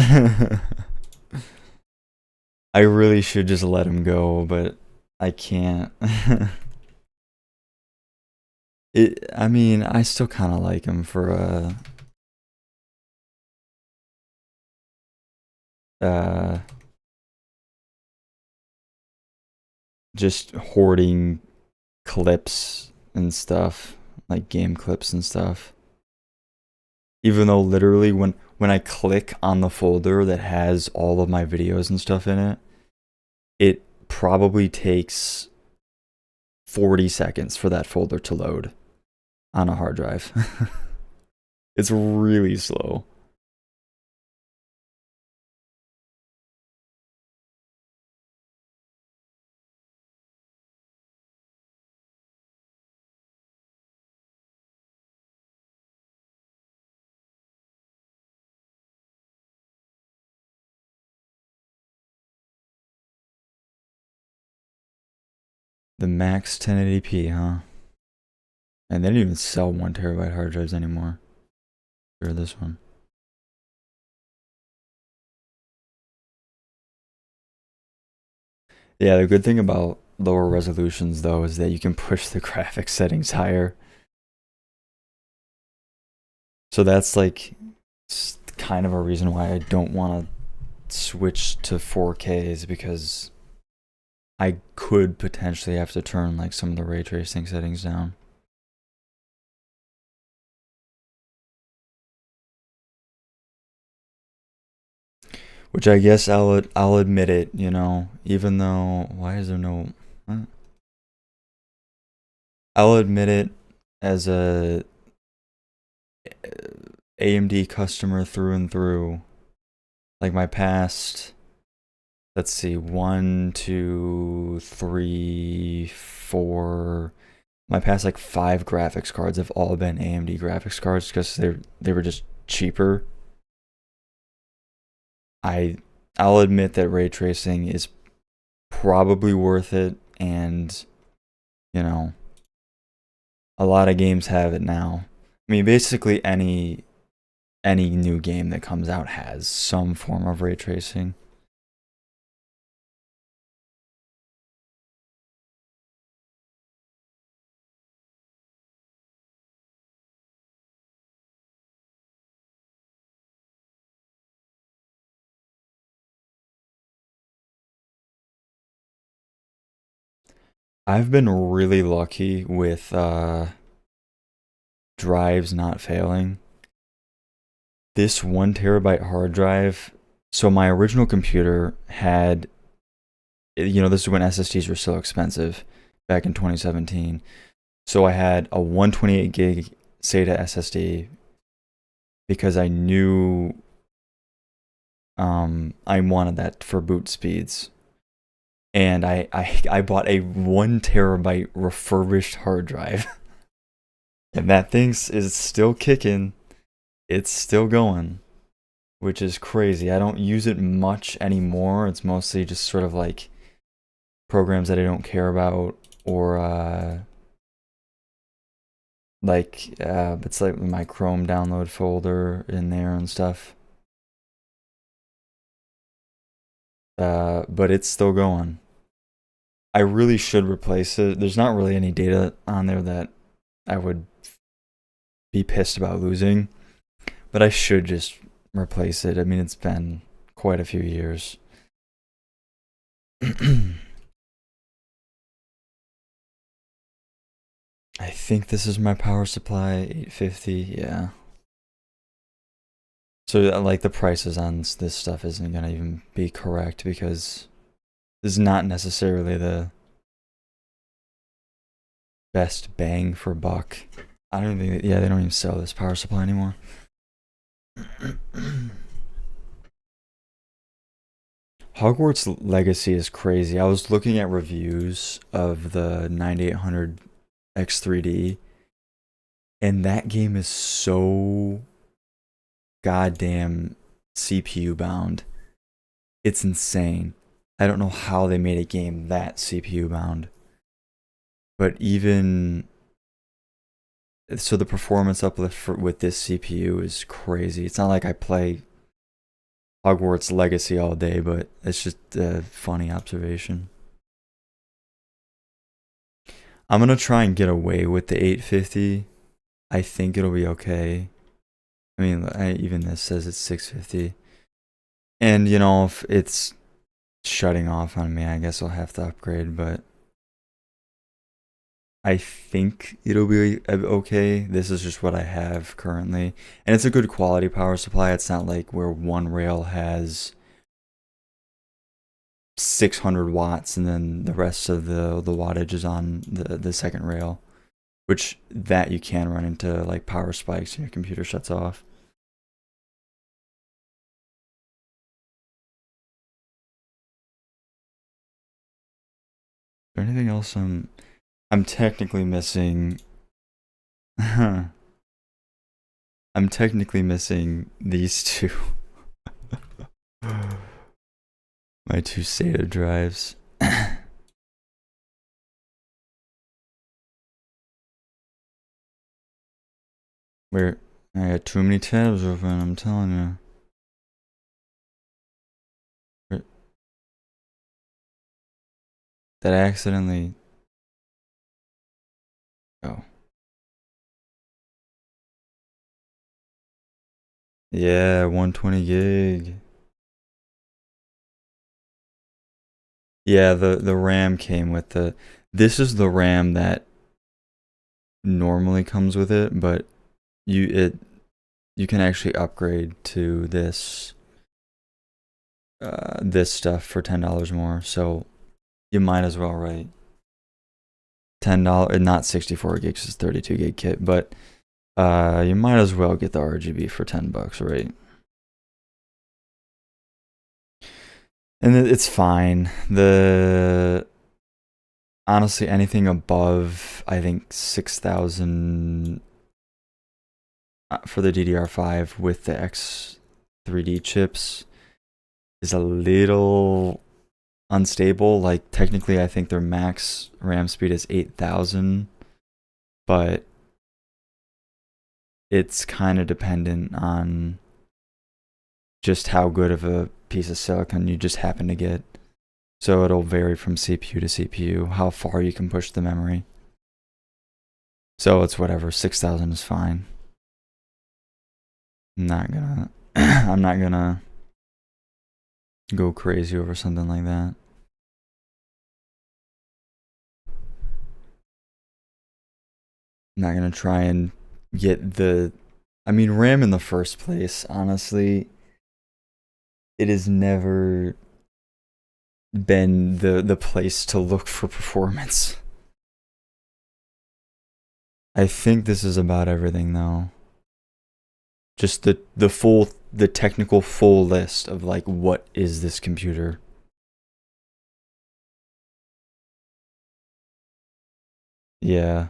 I really should just let them go, but I can't. I mean, I still kind of like them for uh just hoarding clips and stuff, like game clips and stuff. Even though literally when I click on the folder that has all of my videos and stuff in it, it probably takes 40 seconds for that folder to load on a hard drive. It's really slow. The max 1080p, huh? And they don't even sell 1 TB hard drives anymore. Or this one. Yeah, the good thing about lower resolutions though is that you can push the graphics settings higher. So that's like kind of a reason why I don't want to switch to 4K is because I could potentially have to turn like some of the ray tracing settings down. Which I guess I'll admit it, you know, even though why is there no what? I'll admit it as a AMD customer through and through. Like my past, let's see, 1, 2, 3, 4. my past like 5 graphics cards have all been AMD graphics cards because they were just cheaper. I'll admit that ray tracing is probably worth it, and you know, a lot of games have it now. I mean, basically any new game that comes out has some form of ray tracing. I've been really lucky with drives not failing. This 1 terabyte hard drive. So my original computer had, this is when SSDs were so expensive back in 2017. So I had a 128 gig SATA SSD because I knew I wanted that for boot speeds. And I bought a 1 terabyte refurbished hard drive. And that thing is still kicking. It's still going, which is crazy. I don't use it much anymore. It's mostly just sort of like programs that I don't care about, or it's like my Chrome download folder in there and stuff. But it's still going. I really should replace it. There's not really any data on there that I would be pissed about losing, but I should just replace it. I mean, it's been quite a few years. I think this is my power supply, 850, yeah. So like the prices on this stuff isn't gonna even be correct because this is not necessarily the best bang for buck. I don't think, they don't even sell this power supply anymore. Hogwarts Legacy is crazy. I was looking at reviews of the 9800 X3D, and that game is so goddamn CPU bound. It's insane. I don't know how they made a game that CPU bound. But even so, the performance uplift with this CPU is crazy. It's not like I play Hogwarts Legacy all day, but it's just a funny observation. I'm gonna try and get away with the 850. I think it'll be okay. I mean, even this says it's 650. And if it's shutting off on me, I guess I'll have to upgrade, but I think it'll be okay. This is just what I have currently. And it's a good quality power supply. It's not like where one rail has 600 watts and then the rest of the wattage is on the second rail, which that you can run into like power spikes and your computer shuts off. Is there anything else I'm technically missing? I'm technically missing these two. My 2 SATA drives. Where I got too many tabs open, I'm telling you. That I accidentally. Oh. Yeah, 120 gig. Yeah, the RAM came with the. This is the RAM that normally comes with it, but you can actually upgrade to this this stuff for $10 more. So you might as well, right? $10, not 64 gigs, it's 32 gig kit, but you might as well get the RGB for $10, right? And it's fine. honestly, anything above, I think, 6,000 for the DDR5 with the X3D chips is a little unstable. Like, technically, I think their max RAM speed is 8,000, but it's kind of dependent on just how good of a piece of silicon you just happen to get. So it'll vary from CPU to CPU, how far you can push the memory. So it's whatever, 6,000 is fine. I'm not gonna I'm not gonna go crazy over something like that. I'm not gonna try and get the RAM in the first place, honestly, it has never been the place to look for performance. I think this is about everything though. Just the technical full list of like, what is this computer? Yeah.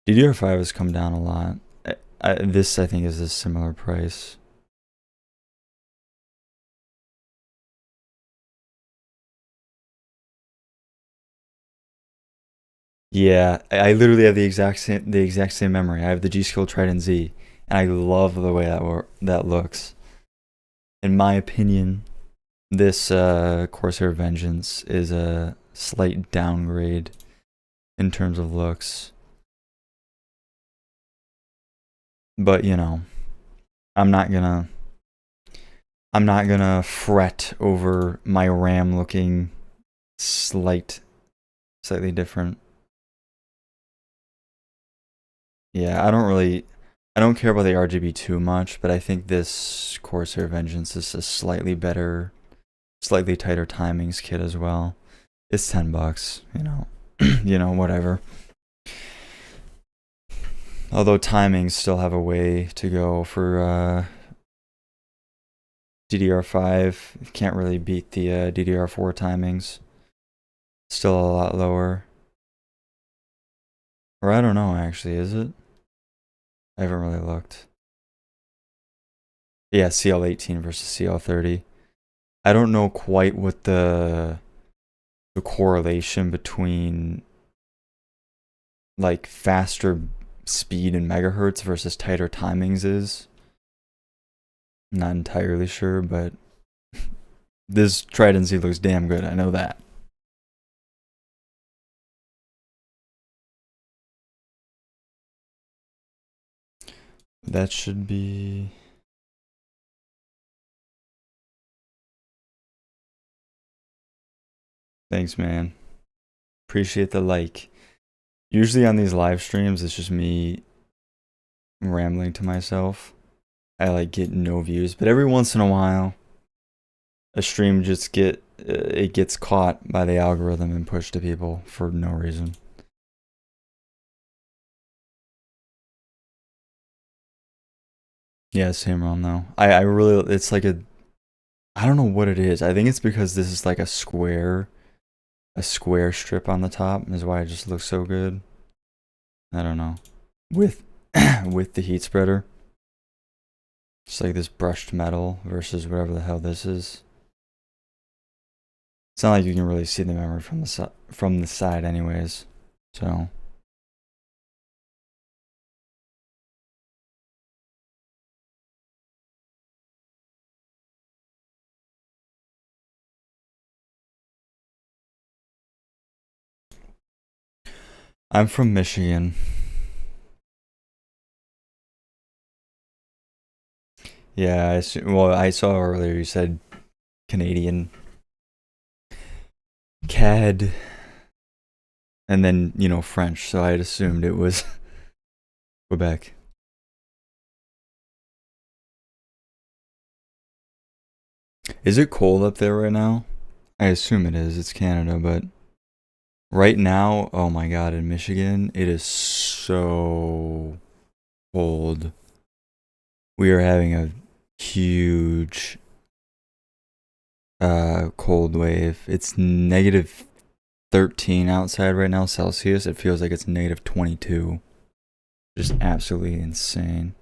DDR5 has come down a lot. This I think is a similar price. Yeah, I literally have the exact same memory. I have the G-Skill Trident Z, and I love the way that looks. In my opinion, this Corsair Vengeance is a slight downgrade in terms of looks. But you know, I'm not gonna fret over my RAM looking slightly different. Yeah, I don't care about the RGB too much, but I think this Corsair Vengeance is a slightly better, slightly tighter timings kit as well. It's $10, you know, whatever. Although timings still have a way to go for DDR5. You can't really beat the DDR4 timings. Still a lot lower. Or I don't know, actually, is it? I haven't really looked. Yeah, CL18 versus CL30. I don't know quite what the correlation between like faster speed in megahertz versus tighter timings is. Not entirely sure, but this Trident Z looks damn good. I know that. That should be. Thanks, man. Appreciate the like. Usually on these live streams, it's just me rambling to myself. I like get no views, but every once in a while, a stream just it gets caught by the algorithm and pushed to people for no reason. Yeah, same realm though. I really, it's like I don't know what it is. I think it's because this is like a square strip on the top is why it just looks so good. I don't know. With with the heat spreader. It's like this brushed metal versus whatever the hell this is. It's not like you can really see the memory from the side anyways. So I'm from Michigan. Yeah, I saw earlier you said Canadian. CAD, and then, French, so I had assumed it was Quebec. Is it cold up there right now? I assume it is. It's Canada, but right now, oh my god, in Michigan, it is so cold. We are having a huge cold wave. It's 13 outside right now, Celsius. It feels like it's negative 22. Just absolutely insane.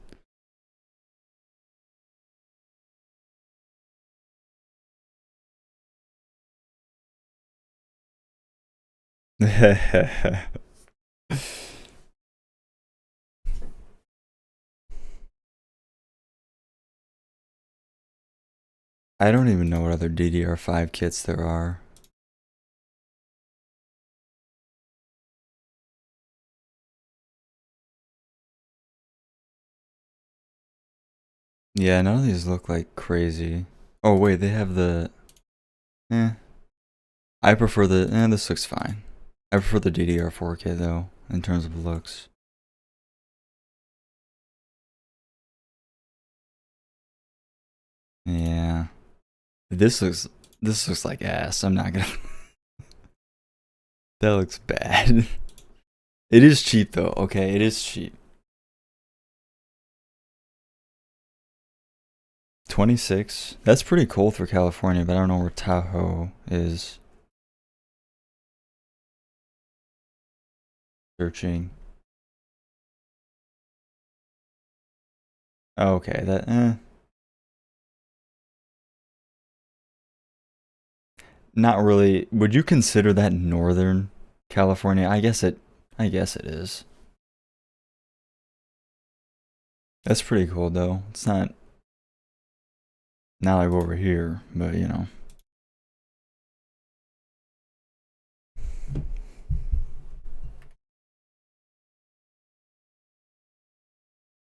I don't even know what other DDR5 kits there are. Yeah, none of these look like crazy. Oh wait, they have the eh. I prefer the this looks fine. I prefer the DDR4 kit though, in terms of looks. Yeah. This looks like ass. I'm not gonna That looks bad. It is cheap though. Okay, it is cheap. 26. That's pretty cold for California, but I don't know where Tahoe is. Searching. Oh, okay, that not really. Would you consider that Northern California? I guess it is. That's pretty cool though. It's not like over here, but you know.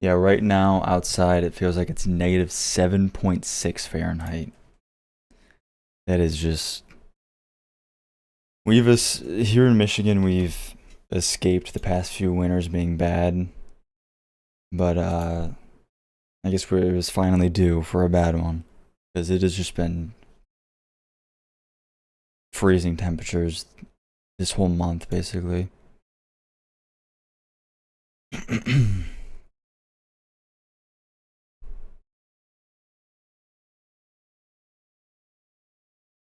Yeah, right now outside it feels like it's negative 7.6 Fahrenheit. That is just here in Michigan we've escaped the past few winters being bad, but I guess it was finally due for a bad one because it has just been freezing temperatures this whole month basically.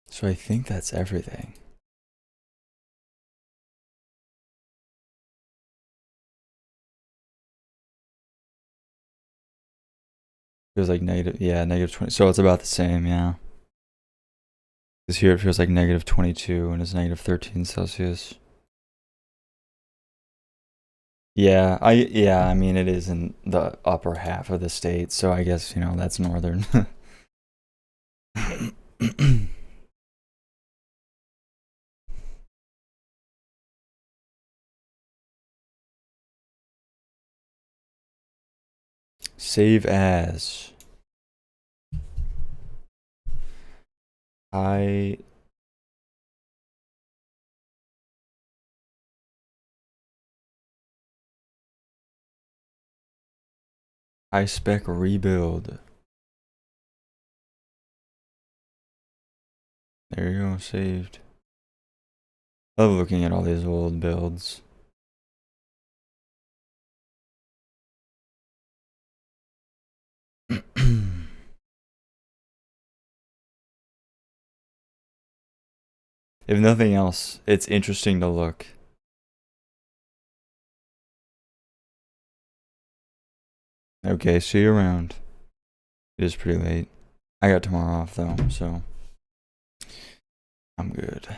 So I think that's everything. Feels like negative, yeah, negative 20. So it's about the same, yeah. Because here it feels like negative 22 and it's negative 13 Celsius. Yeah, I mean it is in the upper half of the state, so I guess, that's northern. Save as. I high spec rebuild. There you go, saved. I love looking at all these old builds. If nothing else, it's interesting to look. Okay, see you around. It is pretty late. I got tomorrow off though, so I'm good.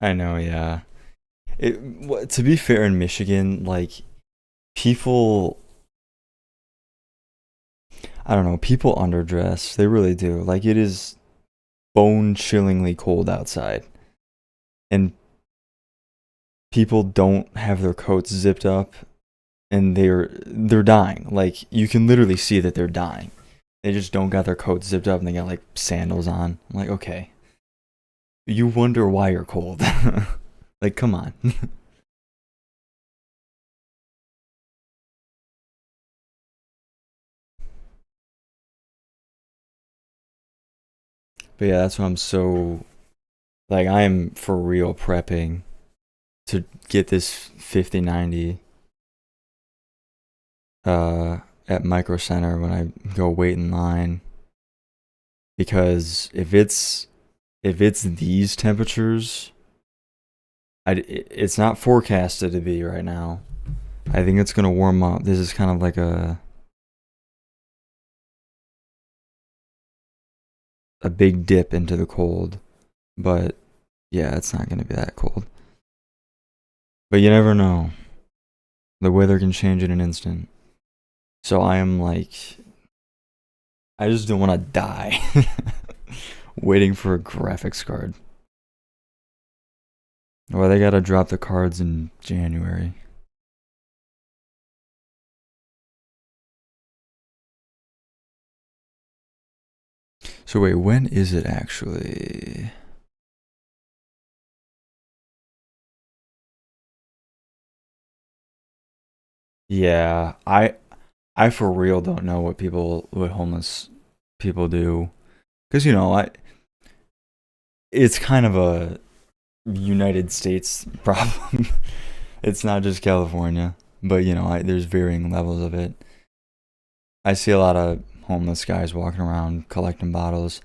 I know, yeah. To be fair, in Michigan, like people, I don't know, people underdress. They really do. Like it is bone-chillingly cold outside, and people don't have their coats zipped up, and they're dying. Like you can literally see that they're dying. They just don't got their coats zipped up, and they got like sandals on. I'm like, okay, you wonder why you're cold. Like, come on. But yeah, that's why I'm so Like I am for real prepping to get this 5090 at Micro Center when I go wait in line, because if it's these temperatures, it's not forecasted to be right now. I think it's gonna warm up. This is kind of like a big dip into the cold, but yeah, it's not gonna be that cold. But you never know. The weather can change in an instant. So I am like, I just don't want to die waiting for a graphics card. Well, they gotta drop the cards in January. So wait, when is it actually? Yeah, I for real don't know what homeless people do, because I it's kind of a United States problem. It's not just California, but there's varying levels of it. I see a lot of homeless guys walking around collecting bottles.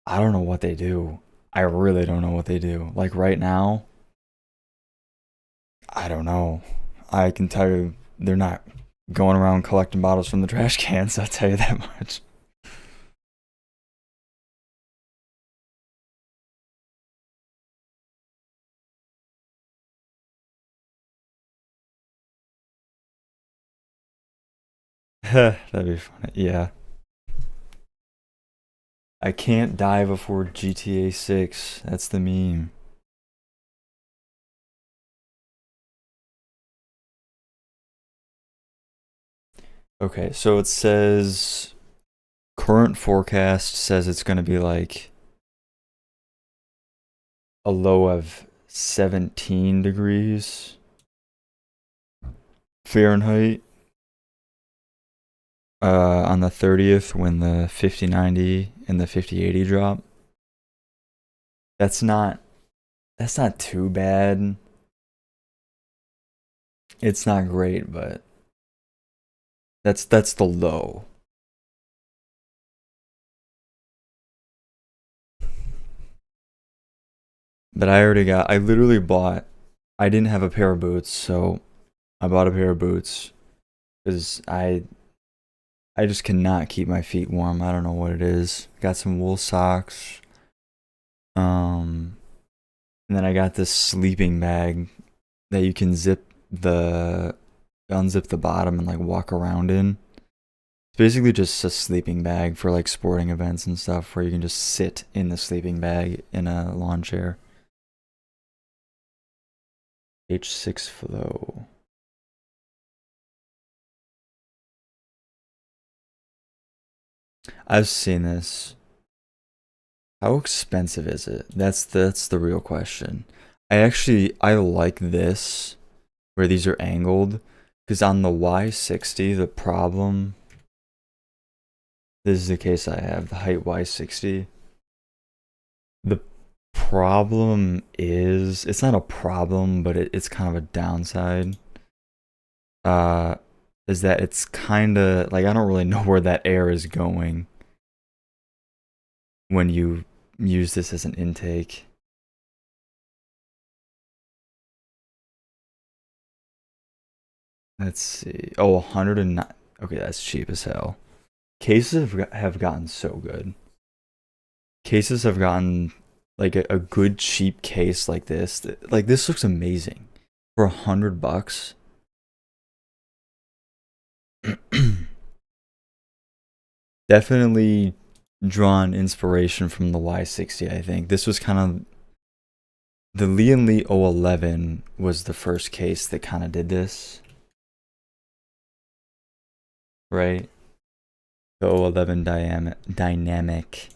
I don't know what they do. I really don't know what they do. Like right now, I don't know. I can tell you they're not going around collecting bottles from the trash cans, I'll tell you that much. That'd be funny. Yeah. I can't die before GTA 6. That's the meme. Okay, so it says current forecast says it's going to be like a low of 17 degrees Fahrenheit on the 30th when the 5090 and the 5080 drop. That's not that's not too bad. It's not great, but that's the low. But I literally bought, I didn't have a pair of boots, so I bought a pair of boots because I just cannot keep my feet warm. I don't know what it is. Got some wool socks. Um, and then I got this sleeping bag that you can the unzip the bottom and like walk around in. It's basically just a sleeping bag for like sporting events and stuff where you can just sit in the sleeping bag in a lawn chair. H6 Flow. I've seen this. How expensive is it? That's the real question. I like this where these are angled, because on the Y60 the problem, this is the case I have, the height Y60. The problem is, it's not a problem, but it's kind of a downside. Uh is that it's kind of like I don't really know where that air is going when you use this as an intake. Let's see. Oh, 109. Okay, that's cheap as hell. Cases have gotten so good. Cases have gotten like a good cheap case like this. Like this looks amazing for $100. Definitely drawn inspiration from the Y60. I think this was kind of the Lian Li 011 was the first case that kind of did this, right? The 011 dynamic.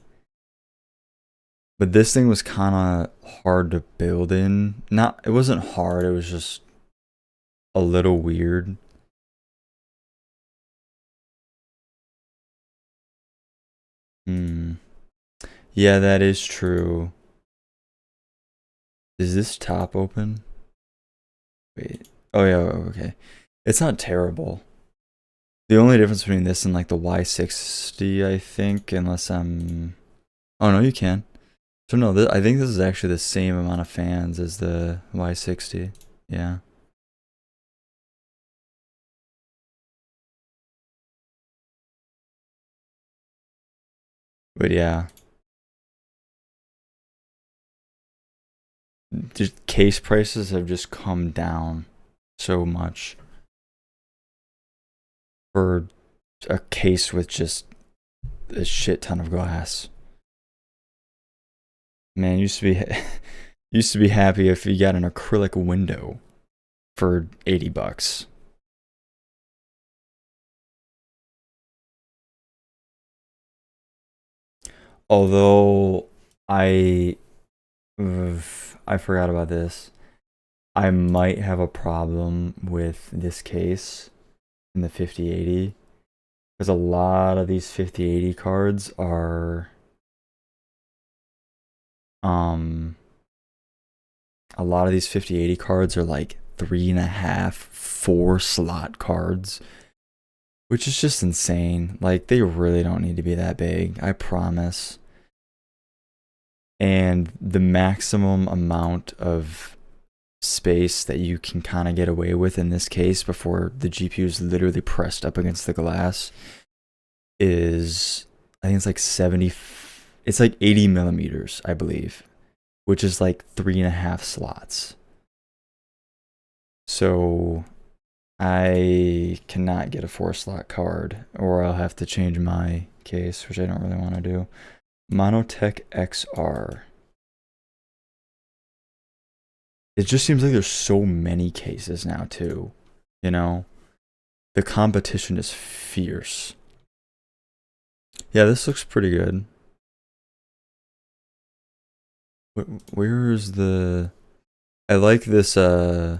But this thing was kind of hard to build in. Not, it wasn't hard, it was just a little weird. Hmm. Yeah, that is true. Is this top open? Wait. Oh yeah, okay. It's not terrible. The only difference between this and like the Y60, I think, unless I'm... Oh no, you can. So no, I think this is actually the same amount of fans as the Y60. Yeah. But yeah. Just case prices have just come down so much for a case with just a shit ton of glass. Man, used to be happy if you got an acrylic window for $80. Although I I forgot about this. I might have a problem with this case in the 5080 because a lot of these 5080 cards are um a lot of these 5080 cards are like 3.5, 4 slot cards, which is just insane. Like they really don't need to be that big, I promise. And the maximum amount of space that you can kind of get away with in this case before the GPU is literally pressed up against the glass is, I think it's like 70, it's like 80 millimeters, I believe, which is like 3.5 slots. So I cannot get a 4 slot card, or I'll have to change my case, which I don't really want to do. Monotech XR. It just seems like there's so many cases now too, you know? The competition is fierce. Yeah, this looks pretty good. Where is the... I like this, I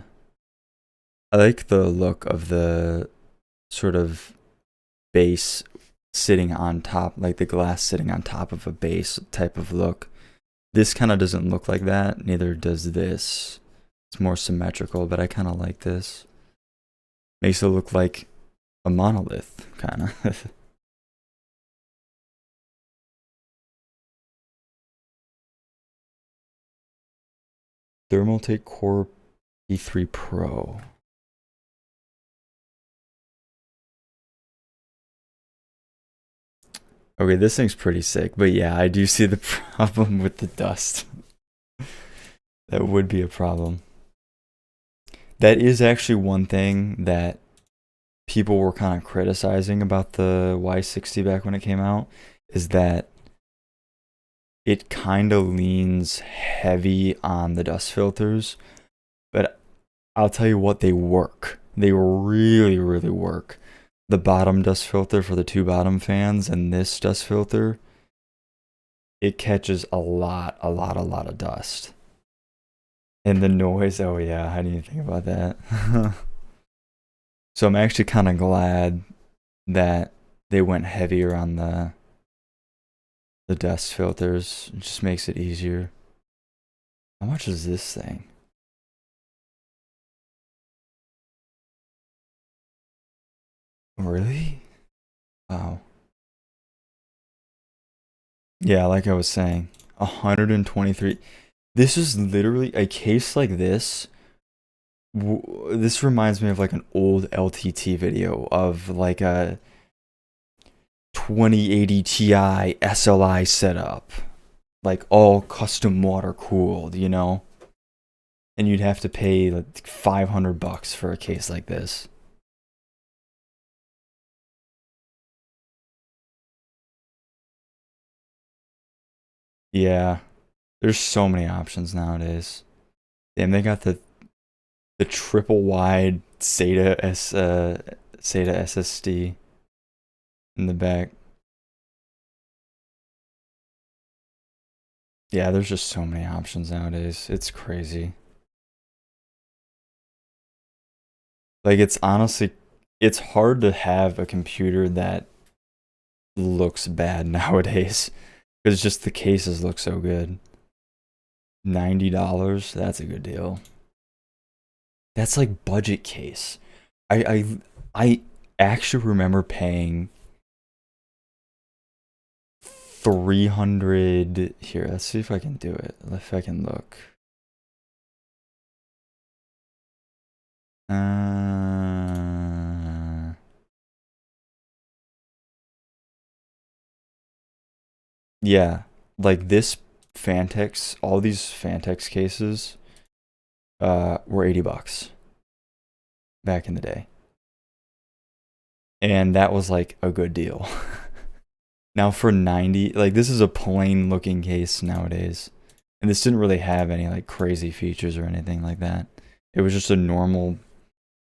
like the look of the sort of base sitting on top, like the glass sitting on top of a base type of look. This kind of doesn't look like that, neither does this. It's more symmetrical, but I kind of like this. Makes it look like a monolith, kind of. Thermaltake Core P3 Pro. Okay, this thing's pretty sick, but yeah, I do see the problem with the dust. That would be a problem. That is actually one thing that people were kind of criticizing about the Y60 back when it came out, is that it kind of leans heavy on the dust filters, but I'll tell you what, they work. They really, really work. The bottom dust filter for the two bottom fans and this dust filter, it catches a lot of dust. And the noise, oh yeah, how do you think about that? So I'm actually kind of glad that they went heavier on the dust filters. It just makes it easier. How much is this thing? Really? Wow. Yeah, like I was saying, 123. This is literally a case like this. This reminds me of like an old LTT video of like a 2080 Ti SLI setup, like all custom water cooled, you know? And you'd have to pay like $500 for a case like this. Yeah, there's so many options nowadays. Damn, they got the triple wide SATA SSD in the back. Yeah, there's just so many options nowadays. It's crazy. Like it's honestly, it's hard to have a computer that looks bad nowadays because just the cases look so good. $90. That's a good deal. That's like budget case. I actually remember paying 300 here. Let's see if I can do it. If I can look. Yeah, like this Fantex, all these Fantex cases were $80 back in the day. And that was like a good deal. Now for 90, like this is a plain looking case nowadays. And this didn't really have any like crazy features or anything like that. It was just a normal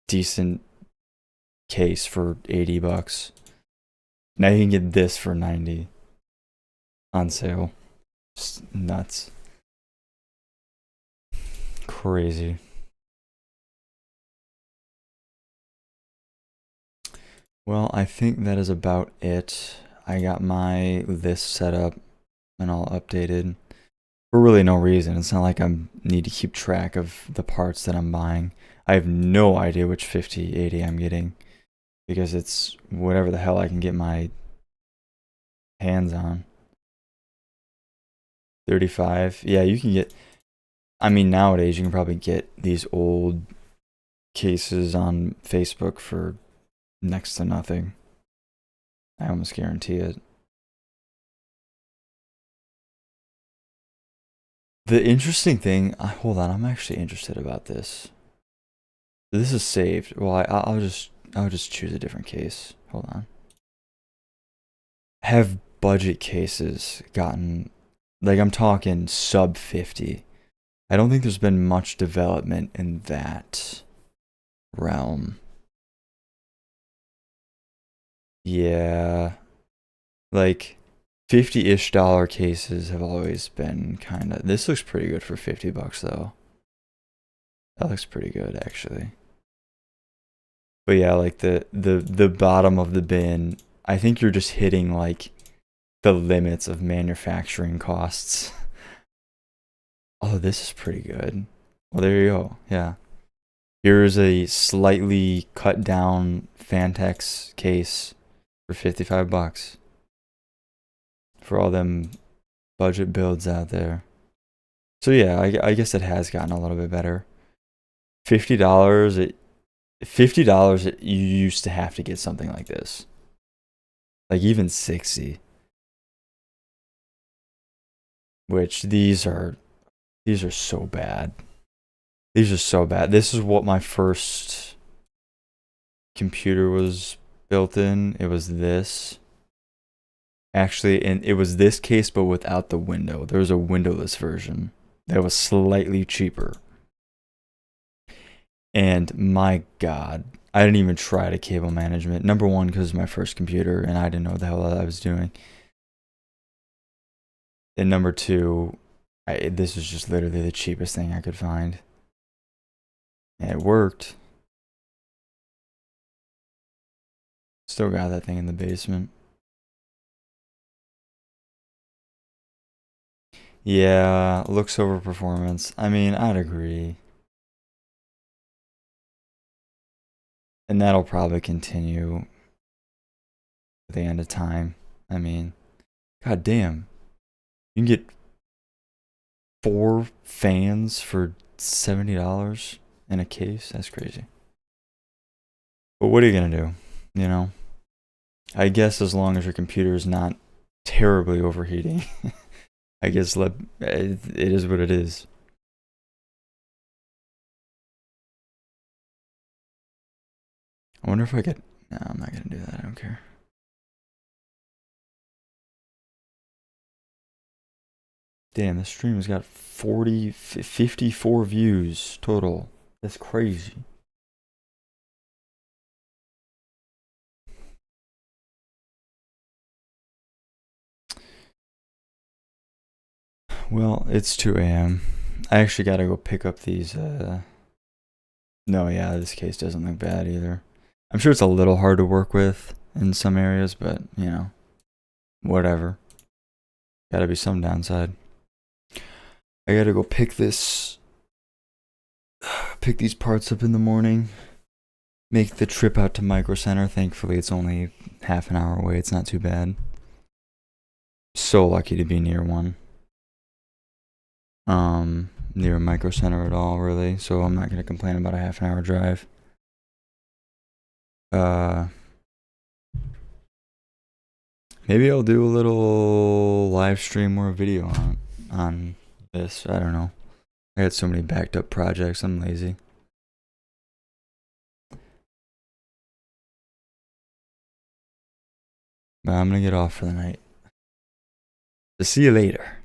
decent case for $80. Now you can get this for 90 on sale. Just nuts. Crazy. Well, I think that is about it. I got my list set up and all updated for really no reason. It's not like I need to keep track of the parts that I'm buying. I have no idea which 5080 I'm getting because it's whatever the hell I can get my hands on. 35. Yeah, you can get, I mean, nowadays you can probably get these old cases on Facebook for next to nothing. I almost guarantee it. The interesting thing, hold on, I'm actually interested about this. This is saved. Well, I'll just choose a different case. Hold on. Have budget cases gotten, like I'm talking sub 50? I don't think there's been much development in that realm. Yeah, like 50-ish dollar cases have always been kind of. This looks pretty good for $50 though. That looks pretty good actually. But yeah, like the bottom of the bin, I think you're just hitting like the limits of manufacturing costs. Oh, this is pretty good. Well, there you go. Yeah. Here's a slightly cut down Fantex case for $55 for all them budget builds out there. So yeah, I guess it has gotten a little bit better. $50, $50 you used to have to get something like this. Like even 60. Which these are so bad. These are so bad. This is what my first computer was built in. It was this. Actually, and it was this case but without the window. There was a windowless version that was slightly cheaper. And my god, I didn't even try to cable management. Number one, because it's my first computer and I didn't know what the hell I was doing. And number two, this was just literally the cheapest thing I could find. And it worked. Still got that thing in the basement. Yeah, looks over performance. I mean, I'd agree. And that'll probably continue at the end of time. I mean, god damn. You can get 4 fans for $70 in a case? That's crazy. But what are you gonna do? You know? I guess as long as your computer is not terribly overheating, I guess it is what it is. I wonder if I could. No, I'm not gonna do that. I don't care. Damn, this stream has got 54 views total. That's crazy. Well, it's 2 a.m. I actually gotta go pick up these, No, yeah, this case doesn't look bad either. I'm sure it's a little hard to work with in some areas, but, you know, whatever. Gotta be some downside. I gotta go pick these parts up in the morning. Make the trip out to Micro Center. Thankfully, it's only half an hour away. It's not too bad. So lucky to be near one. Near a Micro Center at all, really. So I'm not gonna complain about a half an hour drive. Maybe I'll do a little live stream or a video on this. I don't know. I got so many backed up projects. I'm lazy. But I'm gonna get off for the night. So see you later.